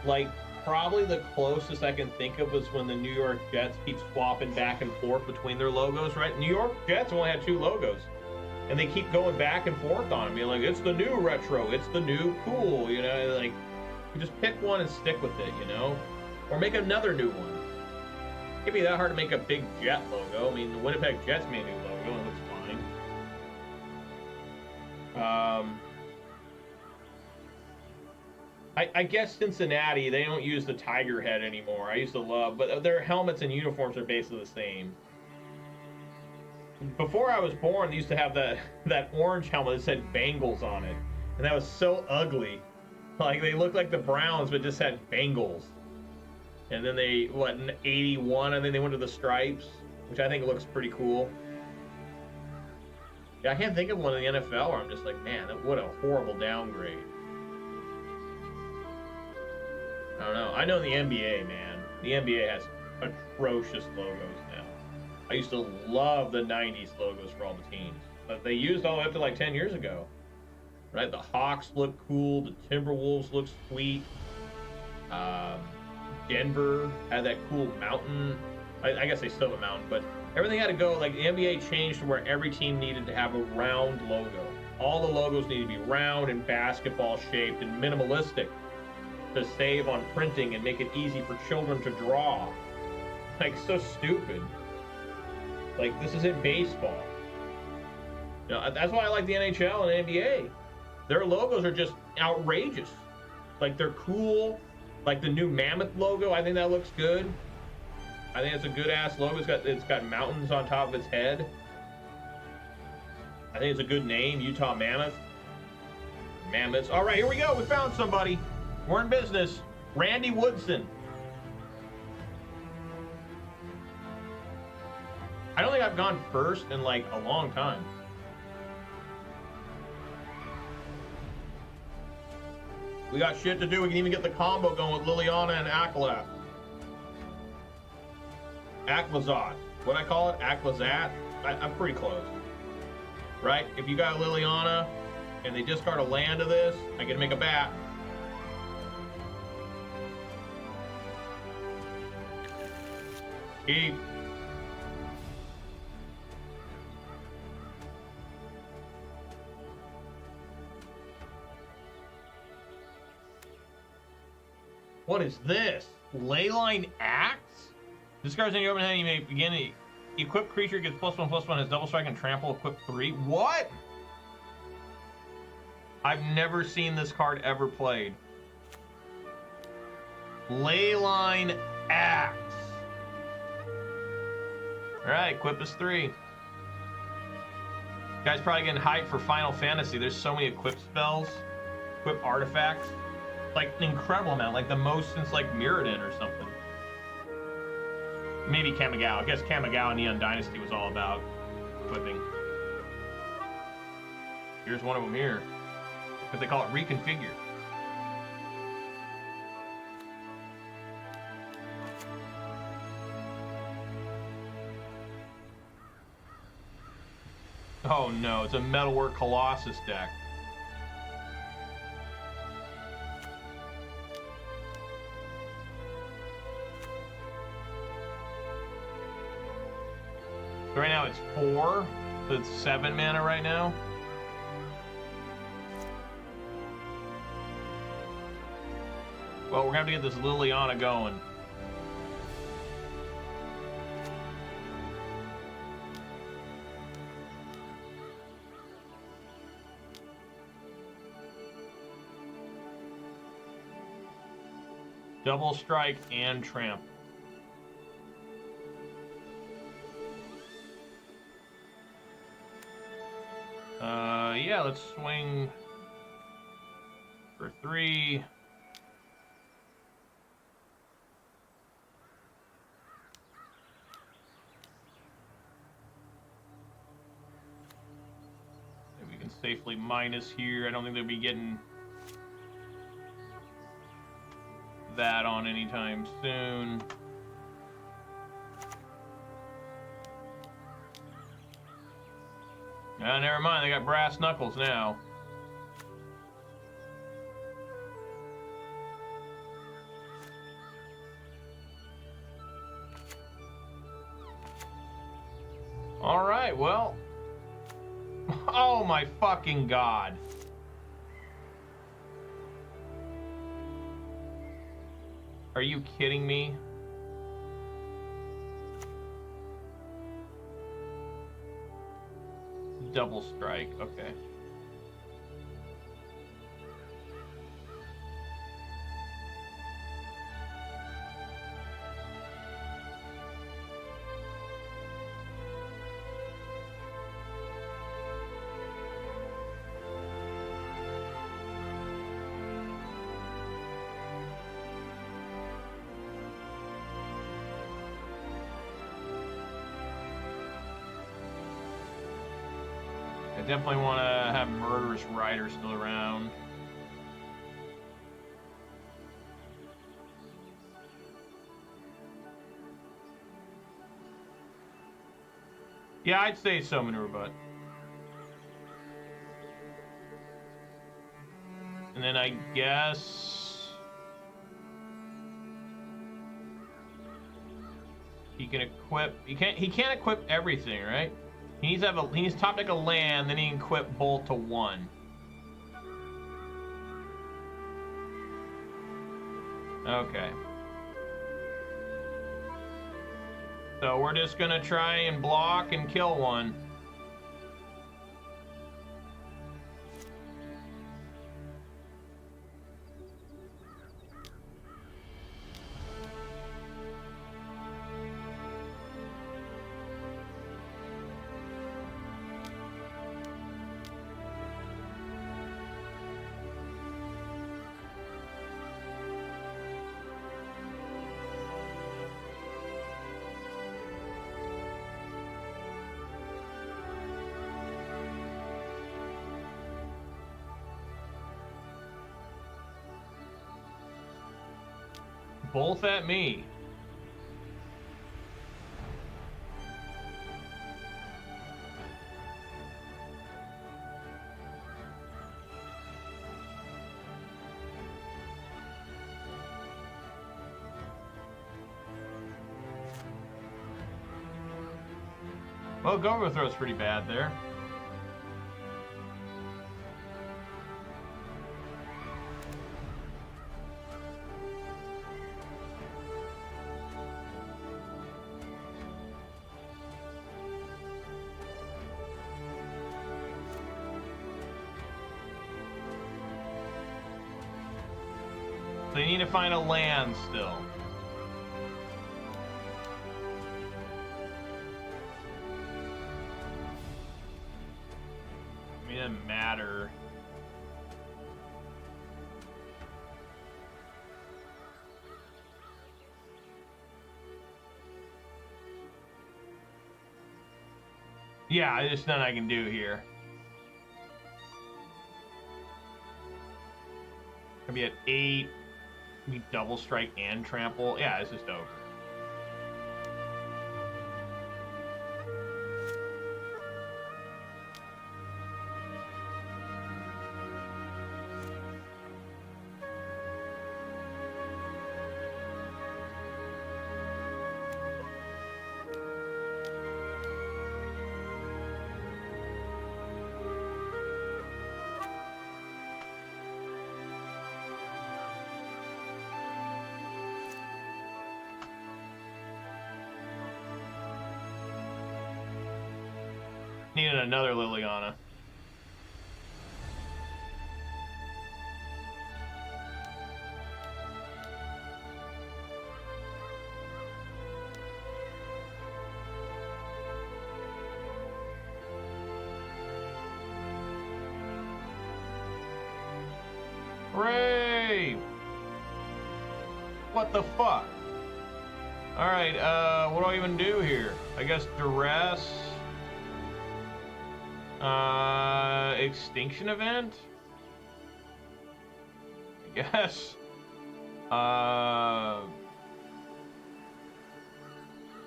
Like, probably the closest I can think of was when the New York Jets keep swapping back and forth between their logos, right? New York Jets only had 2 logos. And they keep going back and forth on them, being like, it's the new retro, it's the new cool, you know? Like, you just pick one and stick with it, you know? Or make another new one. It can't be that hard to make a big Jet logo. I mean, the Winnipeg Jets made a new logo, and it looks fine. I guess Cincinnati, they don't use the tiger head anymore. I used to love, but their helmets and uniforms are basically the same. Before I was born, they used to have that orange helmet that said Bengals on it. And that was so ugly. Like, they looked like the Browns, but just had Bengals. And then they, in 81, I think they went to the stripes, which I think looks pretty cool. Yeah, I can't think of one in the NFL where I'm just like, man, what a horrible downgrade. I don't know. I know the NBA, man. The NBA has atrocious logos now. I used to love the 90s logos for all the teams. But they used all the way up to like 10 years ago. Right? The Hawks look cool. The Timberwolves look sweet. Denver had that cool mountain. I guess they still have a mountain, but everything had to go. Like, the NBA changed to where every team needed to have a round logo. All the logos need to be round and basketball shaped and minimalistic to save on printing and make it easy for children to draw. Like, so stupid. Like, this isn't baseball. You know, that's why I like the NHL and NBA. Their logos are just outrageous. Like, they're cool. Like the new Mammoth logo, I think that looks good. I think it's a good ass logo. It's got mountains on top of its head. I think it's a good name, Utah Mammoth. Mammoths. All right, here we go. We found somebody. We're in business. Randy Woodson. I don't think I've gone first in like a long time. We got shit to do. We can even get the combo going with Liliana and Aclazotz. Aclazotz. What I call it? Aclazotz? I'm pretty close. Right? If you got Liliana and they discard a land to this, I get to make a bat. Keep. What is this? Leyline Axe? Discards any open hand, you may begin a equipped creature gets +1/+1, has double strike and trample, equip 3. What? I've never seen this card ever played. Leyline Axe. Alright, equip is 3. Guy's probably getting hyped for Final Fantasy. There's so many equip spells, equip artifacts. Like, an incredible amount, like the most since like Mirrodin or something. Maybe Kamigawa. I guess Kamigawa in Neon Dynasty was all about equipping. Here's one of them here. But they call it Reconfigure. Oh no, it's a Metalwork Colossus deck. Right now it's 4, so it's 7 mana right now. Well, we're gonna have to get this Liliana going. Double strike and tramp. Yeah, let's swing for 3. Maybe we can safely minus here. I don't think they'll be getting that on anytime soon. Never mind, they got brass knuckles now. Alright, well. Oh my fucking god. Are you kidding me? Double strike, okay. Definitely want to have Murderous Rider still around. Yeah, I'd say so, Manure Butt. And then I guess he can equip. He can't equip everything, right? He needs to have he needs to top deck a land, then he can equip both to 1. Okay. So we're just gonna try and block and kill one. Both at me. Well, go overthrow's pretty bad there. So you need to find a land still. I mean, it doesn't matter. Yeah, there's nothing I can do here. Gonna be at 8. We double strike and trample. Yeah, it's just over. Needed another Liliana. Hooray! What the fuck? Alright, what do I even do here? I guess Duress. Extinction Event? I guess.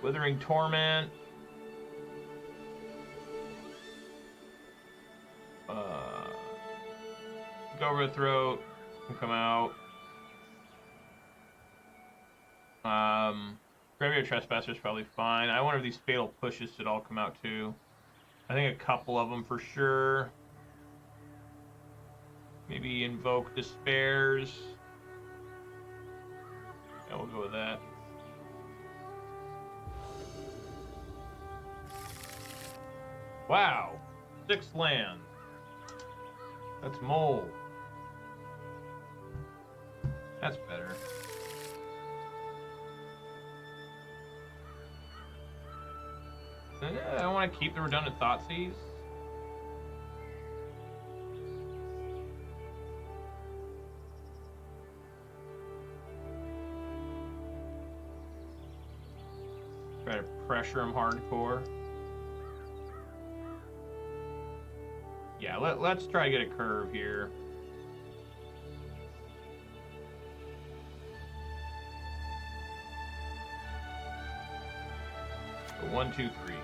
Withering Torment. Go over the throat can come out. Graveyard Trespasser is probably fine. I wonder if these Fatal Pushes should all come out too. I think a couple of them for sure. Maybe Invoke Despairs. Yeah, we'll go with that. Wow, 6 lands. That's mold. That's better. I don't want to keep the redundant Thoughtseize. Try to pressure him hardcore. Yeah, let's try to get a curve here. So 1, 2, 3.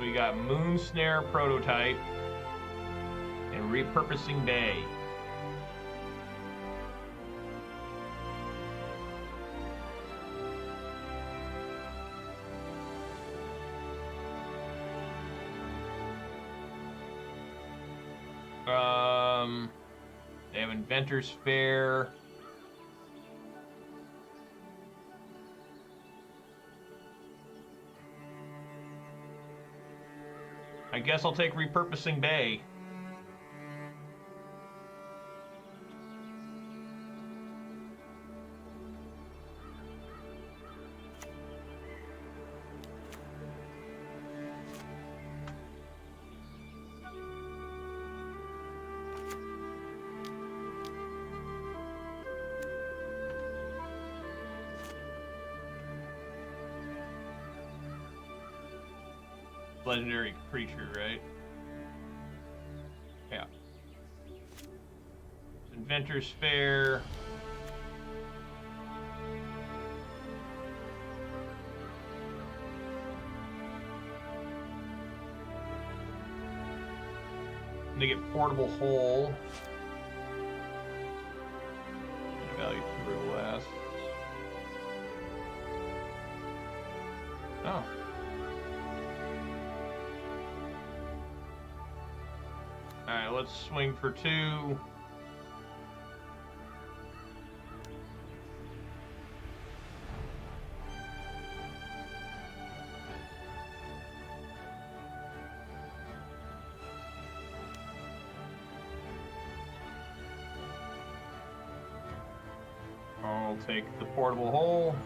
We got Moon Snare Prototype and Repurposing Bay. They have Inventor's Fair. I guess I'll take Repurposing Bay. Legendary creature, right? Yeah. Inventor's Fair. They get Portable Hole. Value 2 or less. Oh. Alright, let's swing for 2. I'll take the Portable Hole.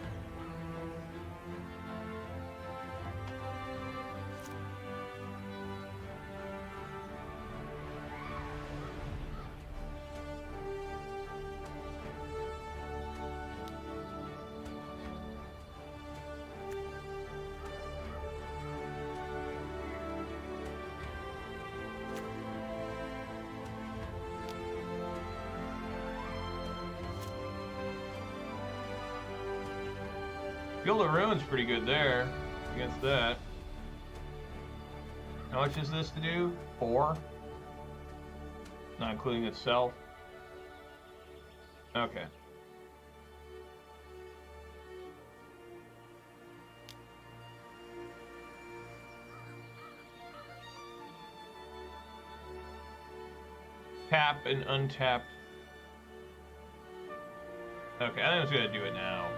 Guild of Ruin's pretty good there against that. How much is this to do? 4? Not including itself. Okay. Tap and untap. Okay, I think I'm just gonna do it now.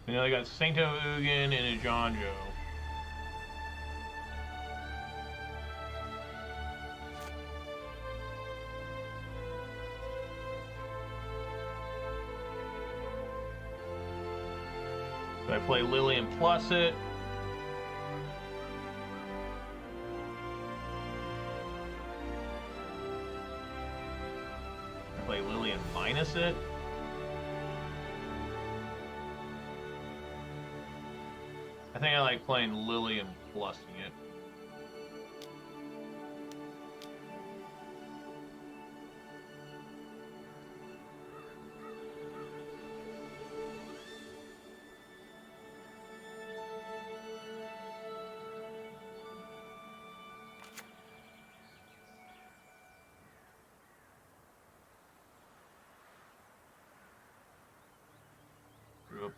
You know, they got Saint of Ugin and a Jonjo. So I play Lilian plus it. I play Lilian minus it. I think I like playing Lilian plusing it.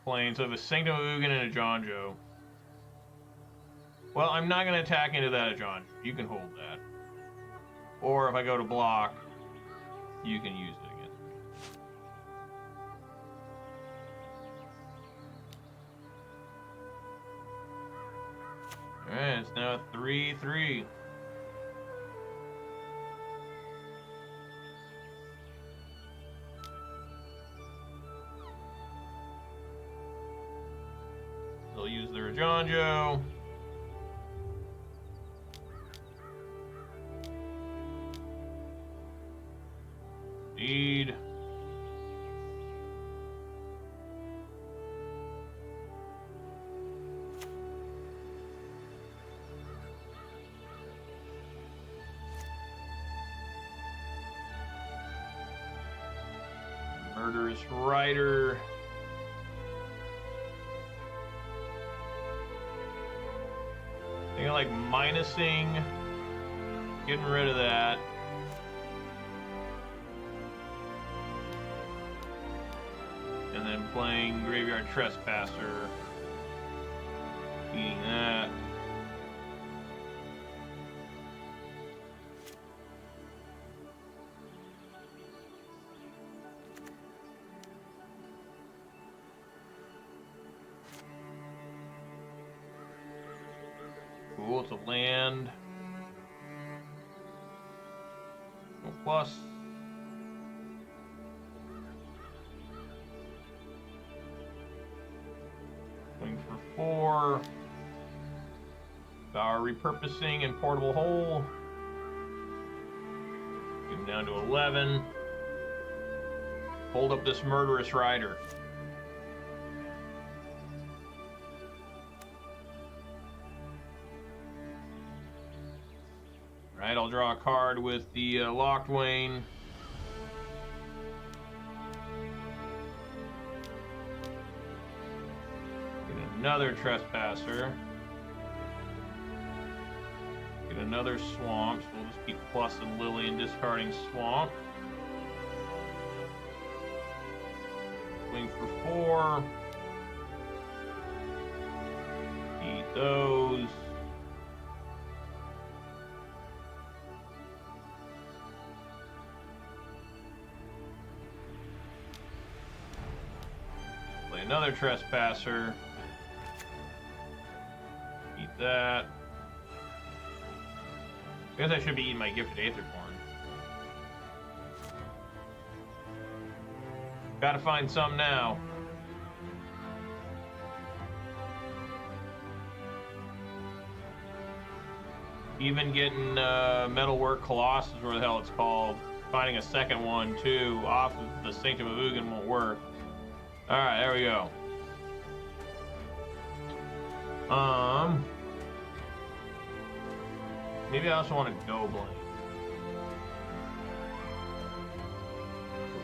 Playing, so I have a Sanctum of Ugin and a Jonjo. Well, I'm not going to attack into that Jonjo. You can hold that. Or if I go to block, you can use it against me. Alright, it's now 3-3. They'll use their Jonjo. Indeed. Murderous Rider. I think I like minusing, getting rid of that. And then playing Graveyard Trespasser, eating that. Cool, it's a land. No plus. Swing for 4. Power repurposing and portable hole. Get him down to 11. Hold up this Murderous Rider. Alright, I'll draw a card with the Locthwain. Get another Trespasser. Get another Swamp, so we'll just keep plussing Lily and discarding Swamp. Swing for 4. Eat those. Play another Trespasser. Eat that. I guess I should be eating my Gifted Aetherborn. Gotta find some now. Even getting Metalwork Colossus, where the hell it's called, finding a second one too off of the Sanctum of Ugin won't work. Alright, there we go. Maybe I also want to go blink.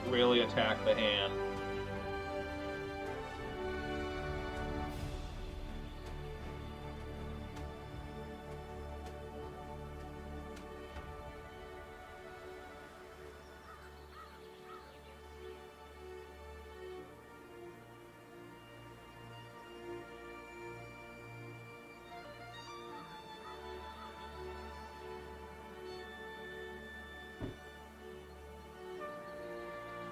Really attack the hand.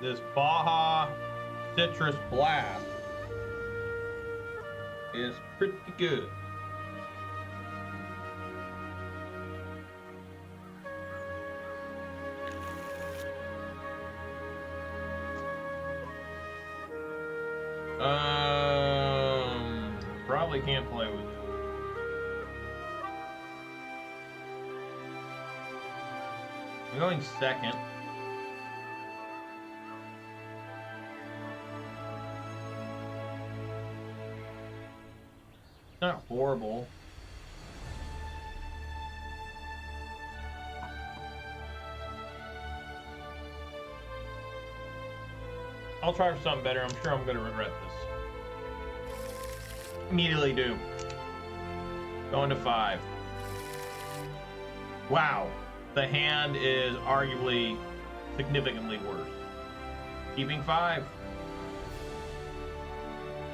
This Baja Citrus Blast is pretty good. probably can't play with it. I'm going second. It's not horrible. I'll try for something better. I'm sure I'm going to regret this. Immediately do. Going to 5. Wow. The hand is arguably significantly worse. Keeping 5.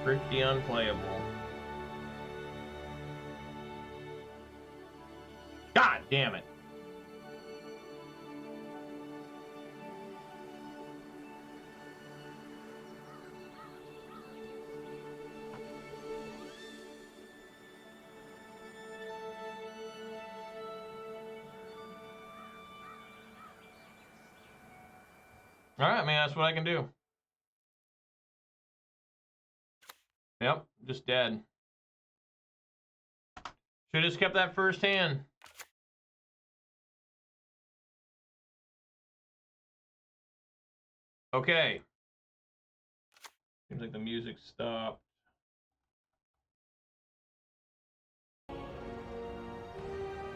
Pretty unplayable. God damn it. Alright, man, that's what I can do. Yep, just dead. Should've just kept that first hand. Okay. Seems like the music stopped.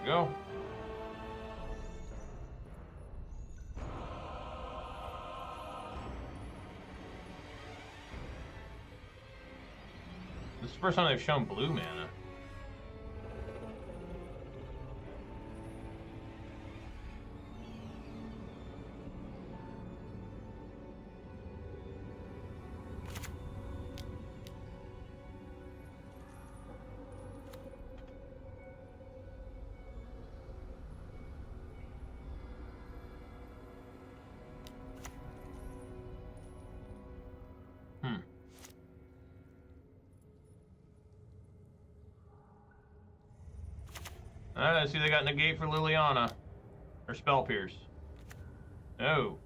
Go. This is the first time they've shown blue mana. Alright, I see they got negate for Liliana. Or Spell Pierce. No.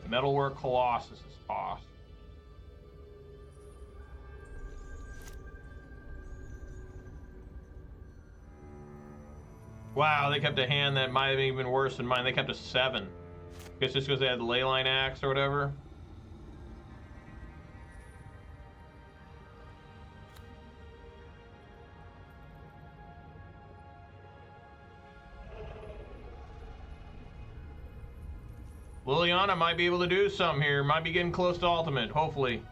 Metalwork Colossus is tossed. Wow, they kept a hand that might have even been worse than mine. They kept a 7. Guess just because they had the Leyline Axe or whatever. Liliana might be able to do something here. Might be getting close to ultimate, hopefully.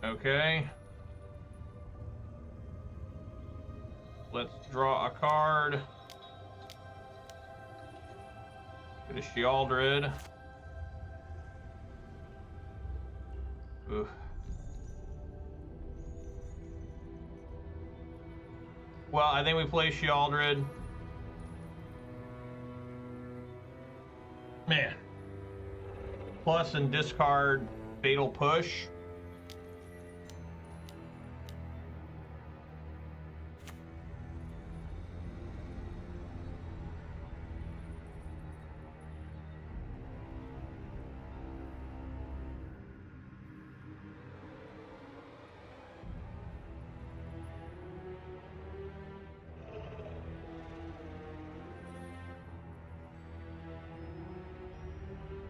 Okay. Let's draw a card. Get a Sheoldred. Ugh. Well, I think we play Sheoldred. Man. Plus and discard Fatal Push.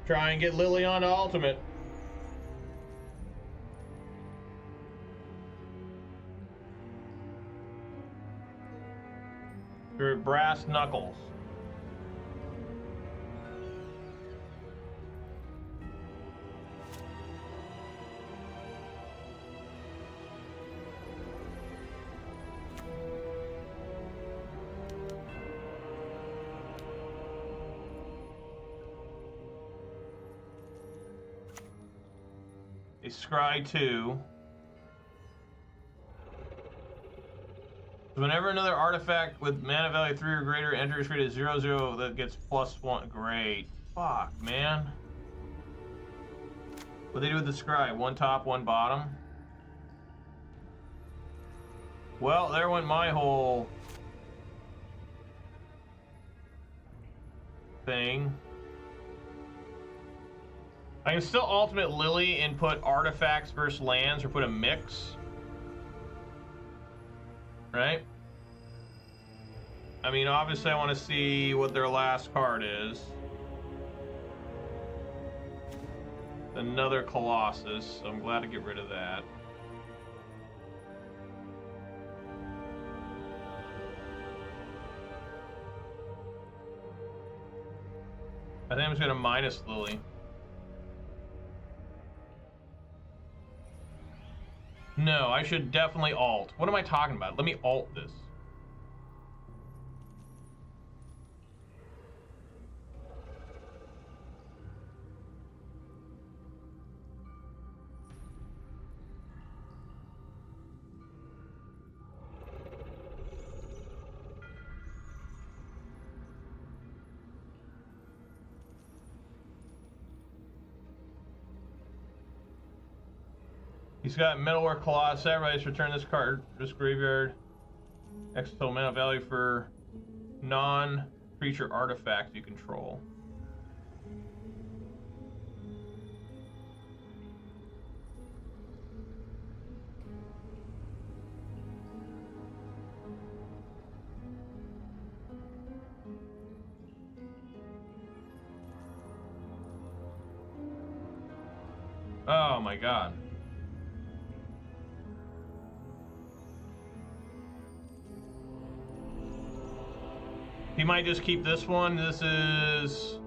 Try and get Liliana ultimate. Through brass knuckles. Scry 2. Whenever another artifact with mana value 3 or greater enters rated 0/0, that gets +1. Great. Fuck, man. What they do with the scry? 1 top, 1 bottom? Well, there went my whole thing. I can still ultimate Lily and put artifacts versus lands or put a mix. Right? I mean, obviously I want to see what their last card is. Another Colossus, so I'm glad to get rid of that. I think I'm just going to minus Lily. No, I should definitely alt. What am I talking about? Let me alt this. He's got Metalwork, Colossus. Everybody's return this card, this graveyard. X total mana value for non-creature artifacts you control. Oh my god. He might just keep this one. This is...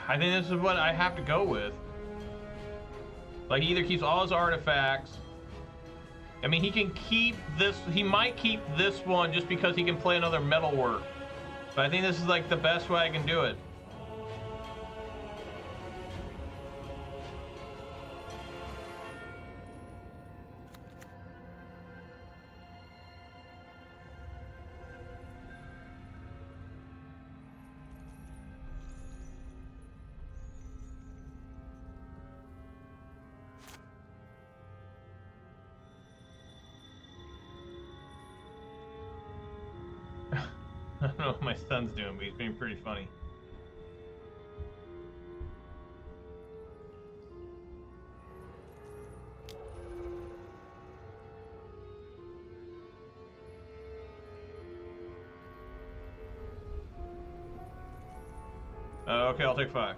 I think this is what I have to go with. Like, he either keeps all his artifacts. I mean, he can keep this. He might keep this one just because he can play another Metalwork. But I think this is like the best way I can do it. I don't know what my son's doing, but he's being pretty funny. Okay, I'll take 5.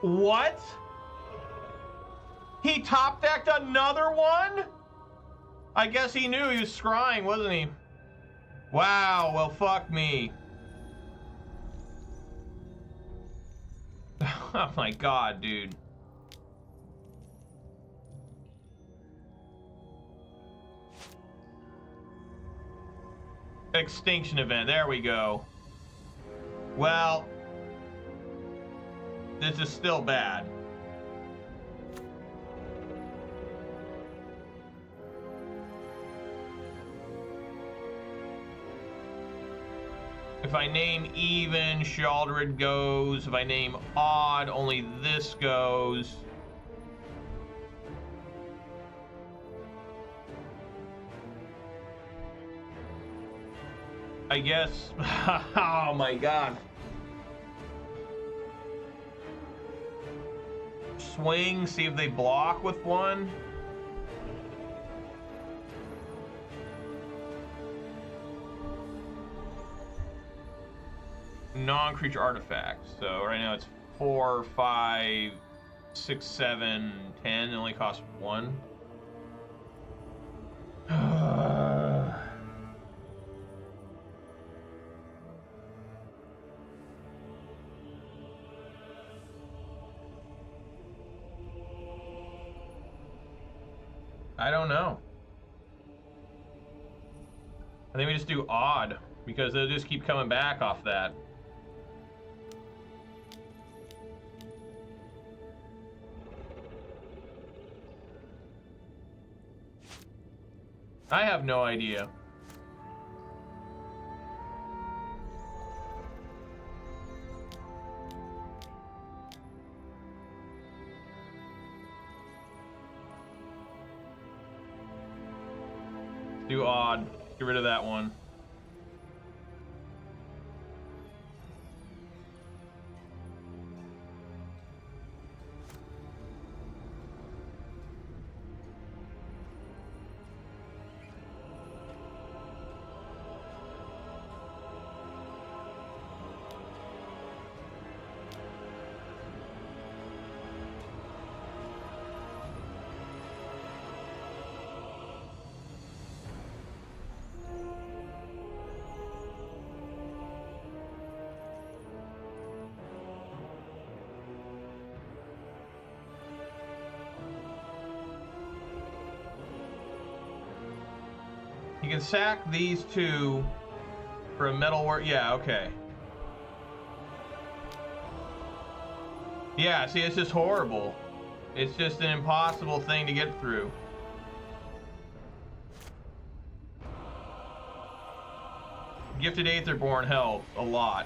What? He top decked another one? I guess he knew he was scrying, wasn't he? Wow, well, fuck me. Oh my god, dude. Extinction Event, there we go. Well, this is still bad. If I name even, Sheoldred goes. If I name odd, only this goes. I guess. Oh my god. Swing, see if they block with one. Non-creature artifacts. So right now it's 4, 5, 6, 7, 10. It only costs 1. I don't know. I think we just do odd because they'll just keep coming back off that. I have no idea. Do odd. Get rid of that one. You can sack these two for a Metalwork. Yeah, okay. Yeah, see, it's just horrible. It's just an impossible thing to get through. Gifted Aetherborn helps a lot.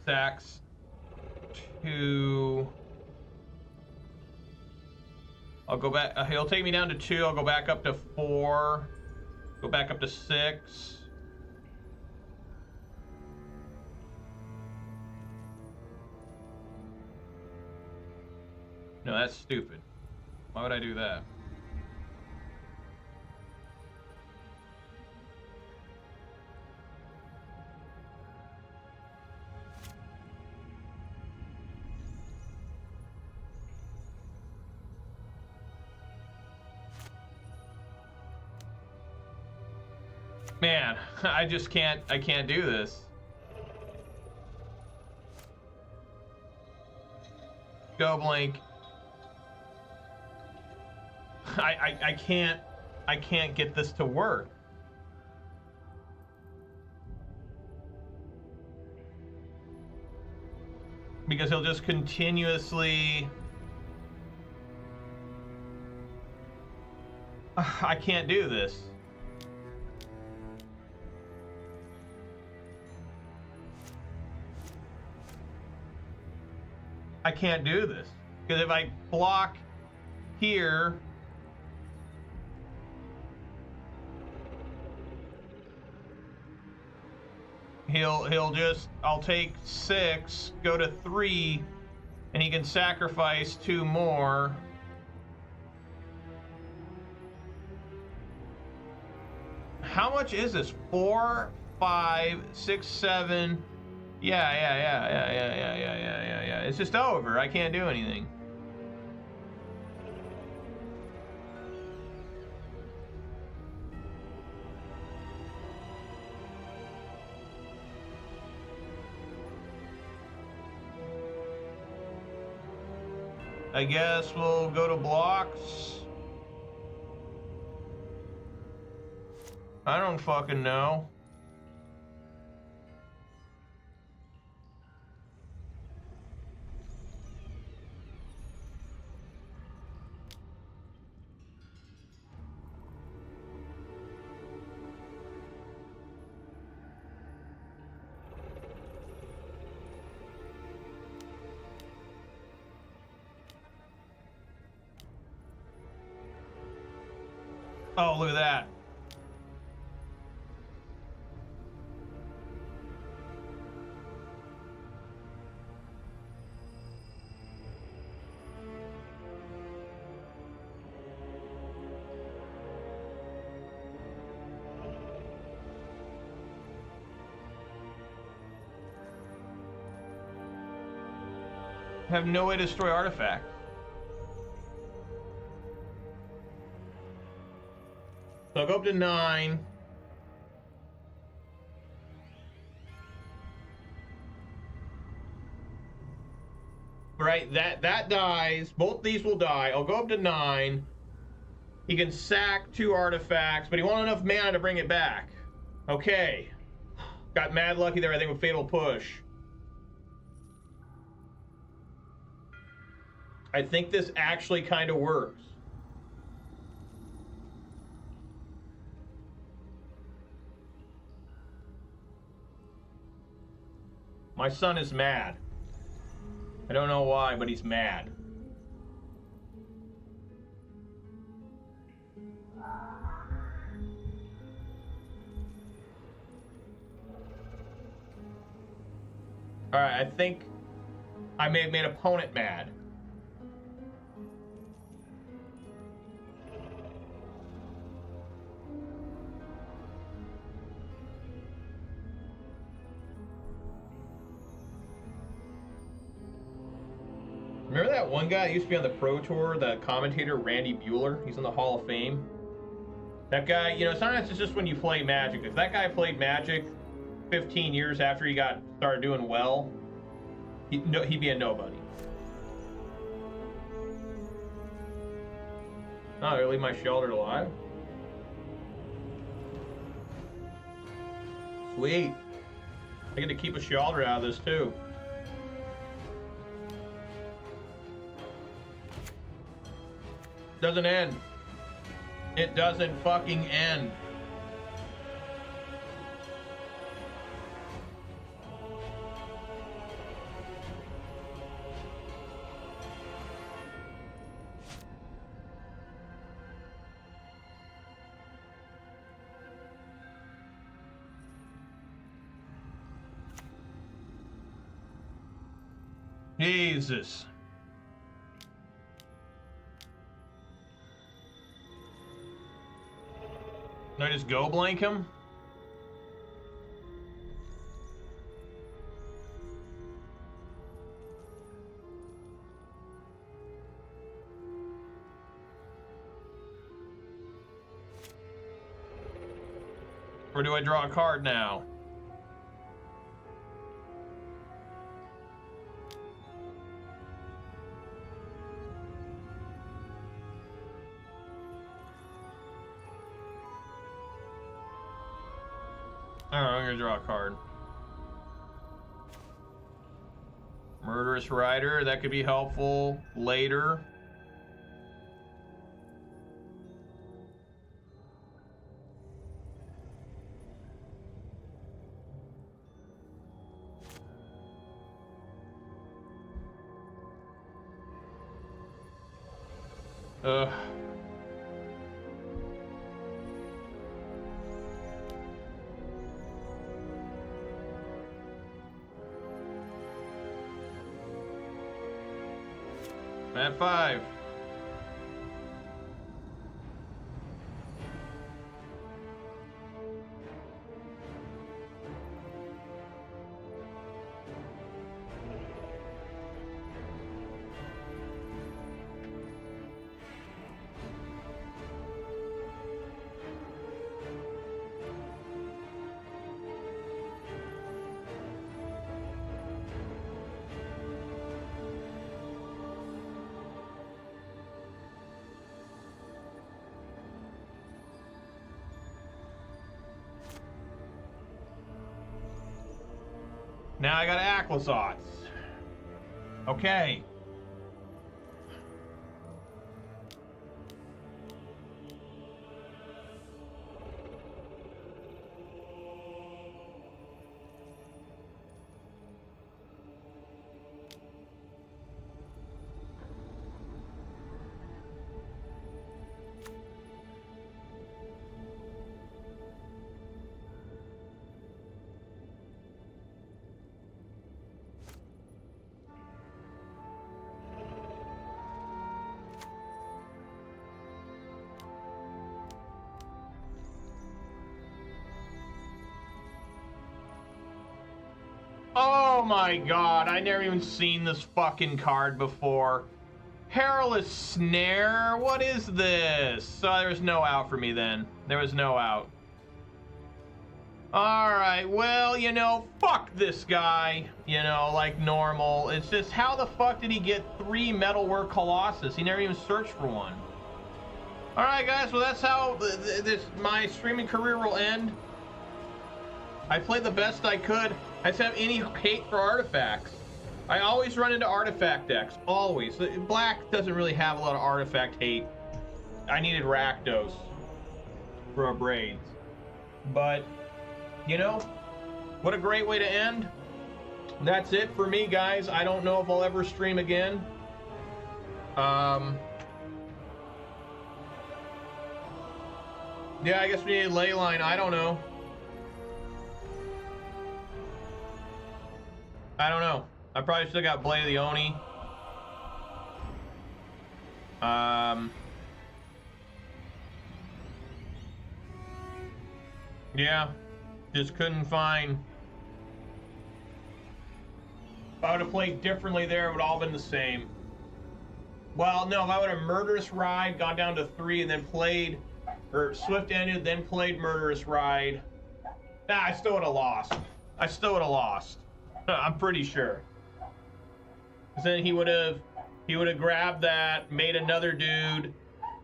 Sacks to... I'll go back. He'll take me down to 2. I'll go back up to 4. Go back up to 6. No, that's stupid. Why would I do that? Man, I just can't, I can't do this. Go blink. I can't get this to work. Because he'll just continuously... I can't do this. I can't do this. Because if I block here, he'll just, I'll take 6, go to 3, and he can sacrifice 2 more. How much is this? 4, 5, 6, 7. Yeah. It's just over. I can't do anything. I guess we'll go to blocks. I don't fucking know. Oh, look at that. have no way to destroy artifacts. So I'll go up to 9. Right, that dies. Both these will die. I'll go up to 9. He can sack 2 artifacts, but he won't have enough mana to bring it back. Okay. Got mad lucky there, I think, with Fatal Push. I think this actually kind of works. My son is mad. I don't know why, but he's mad. Alright, I think I may have made opponent mad. Remember that one guy that used to be on the Pro Tour, the commentator, Randy Bueller? He's in the Hall of Fame. That guy, you know, sometimes it's just when you play Magic. If that guy played Magic 15 years after he started doing well, he'd be a nobody. Oh, they leave my Sheoldred alive? Sweet. I get to keep a Sheoldred out of this, too. Doesn't end. It doesn't fucking end. Jesus. Can I just go blank him? Or do I draw a card now? I'm gonna draw a card. Murderous Rider, that could be helpful later. Ugh. At 5. Now I got Aclazotz. Okay. Oh my god, I never even seen this fucking card before. Perilous Snare, what is this? So there's no out for me then. There was no out. Alright, well, you know, fuck this guy. You know, like normal. It's just, how the fuck did he get 3 Metalwork Colossus? He never even searched for one. Alright guys, well that's how my streaming career will end. I played the best I could. I just have any hate for artifacts. I always run into artifact decks, always. Black doesn't really have a lot of artifact hate. I needed Rakdos for our braids. But, you know, what a great way to end. That's it for me, guys. I don't know if I'll ever stream again. Yeah, I guess we need Leyline. I don't know. I don't know. I probably still got Blade of the Oni. Yeah, just couldn't find. If I would have played differently there, it would all been the same. Well, no, if I would have Murderous Ride, gone down to 3, and then played, or Swift ended, then played Murderous Ride. Nah, I still would have lost. I still would have lost. I'm pretty sure. Then he would have grabbed that, made another dude.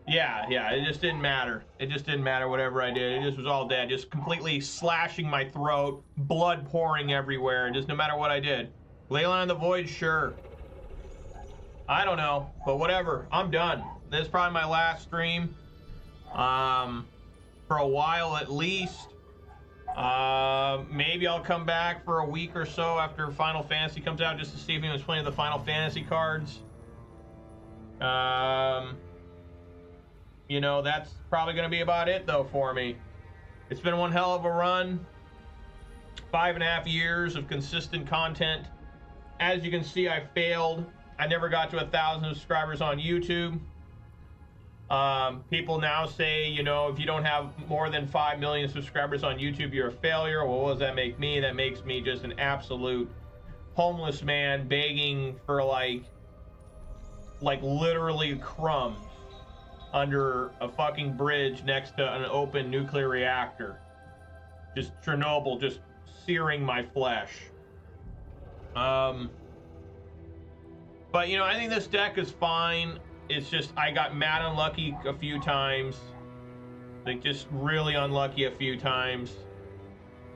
Yeah, it just didn't matter. It just didn't matter whatever I did. It just was all dead. Just completely slashing my throat, blood pouring everywhere, and just no matter what I did. Leyline of the Void, sure. I don't know, but whatever. I'm done. This is probably my last stream. For a while at least. Maybe I'll come back for a week or so after Final Fantasy comes out just to see if anyone's playing the Final Fantasy cards. You know, that's probably going to be about it though for me. It's been one hell of a run. 5.5 years of consistent content. As you can see, I failed. I never got to 1,000 subscribers on YouTube. People now say, you know, if you don't have more than 5 million subscribers on YouTube, you're a failure. Well, what does that make me? That makes me just an absolute homeless man begging for like literally crumbs under a fucking bridge next to an open nuclear reactor. Just Chernobyl, just searing my flesh. But, you know, I think this deck is fine. It's just, I got mad unlucky a few times. Like, just really unlucky a few times.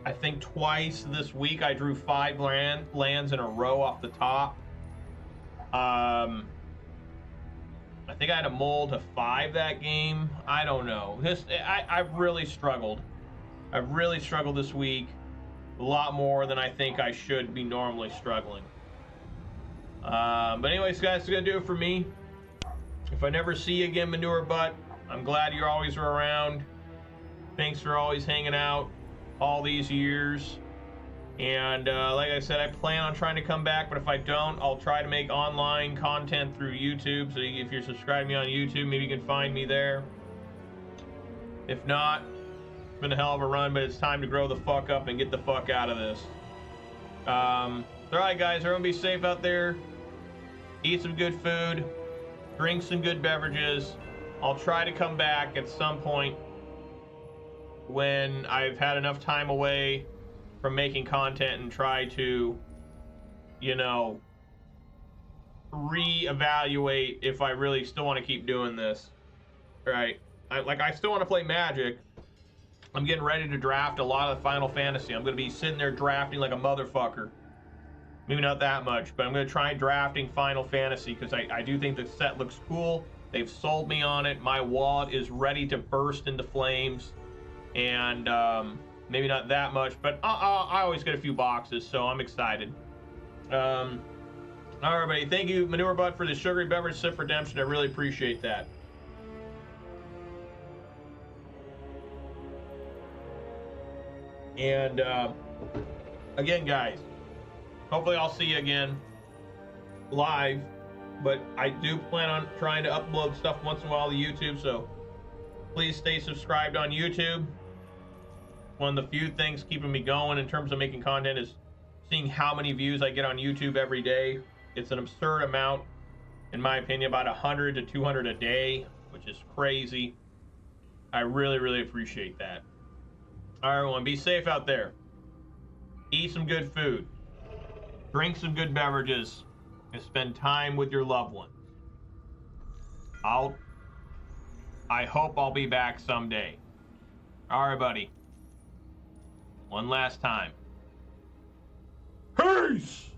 I think twice this week I drew 5 lands in a row off the top. I think I had a mull to 5 that game. I don't know. I've really struggled. I've really struggled this week. A lot more than I think I should be normally struggling. But anyways, guys, that's going to do it for me. If I never see you again, Manure Butt, I'm glad you always were around. Thanks for always hanging out all these years. And like I said, I plan on trying to come back, but if I don't, I'll try to make online content through YouTube. So if you're subscribing me on YouTube, maybe you can find me there. If not, it's been a hell of a run, but it's time to grow the fuck up and get the fuck out of this. Alright guys, everyone be safe out there. Eat some good food. Drink some good beverages. I'll try to come back at some point when I've had enough time away from making content and try to, you know, reevaluate if I really still want to keep doing this. Right? I still want to play Magic. I'm getting ready to draft a lot of Final Fantasy. I'm going to be sitting there drafting like a motherfucker. Maybe not that much, but I'm going to try drafting Final Fantasy because I do think the set looks cool. They've sold me on it. My wallet is ready to burst into flames. And maybe not that much, but I always get a few boxes, so I'm excited. All right, everybody. Thank you, Manure Butt, for the sugary beverage sip redemption. I really appreciate that. And again, guys, hopefully I'll see you again live, but I do plan on trying to upload stuff once in a while to YouTube, so please stay subscribed on YouTube. One of the few things keeping me going in terms of making content is seeing how many views I get on YouTube every day. It's an absurd amount, in my opinion, about 100 to 200 a day, which is crazy. I really, really appreciate that. All right, everyone, be safe out there. Eat some good food. Drink some good beverages. And spend time with your loved ones. I hope I'll be back someday. All right, buddy. One last time. Peace!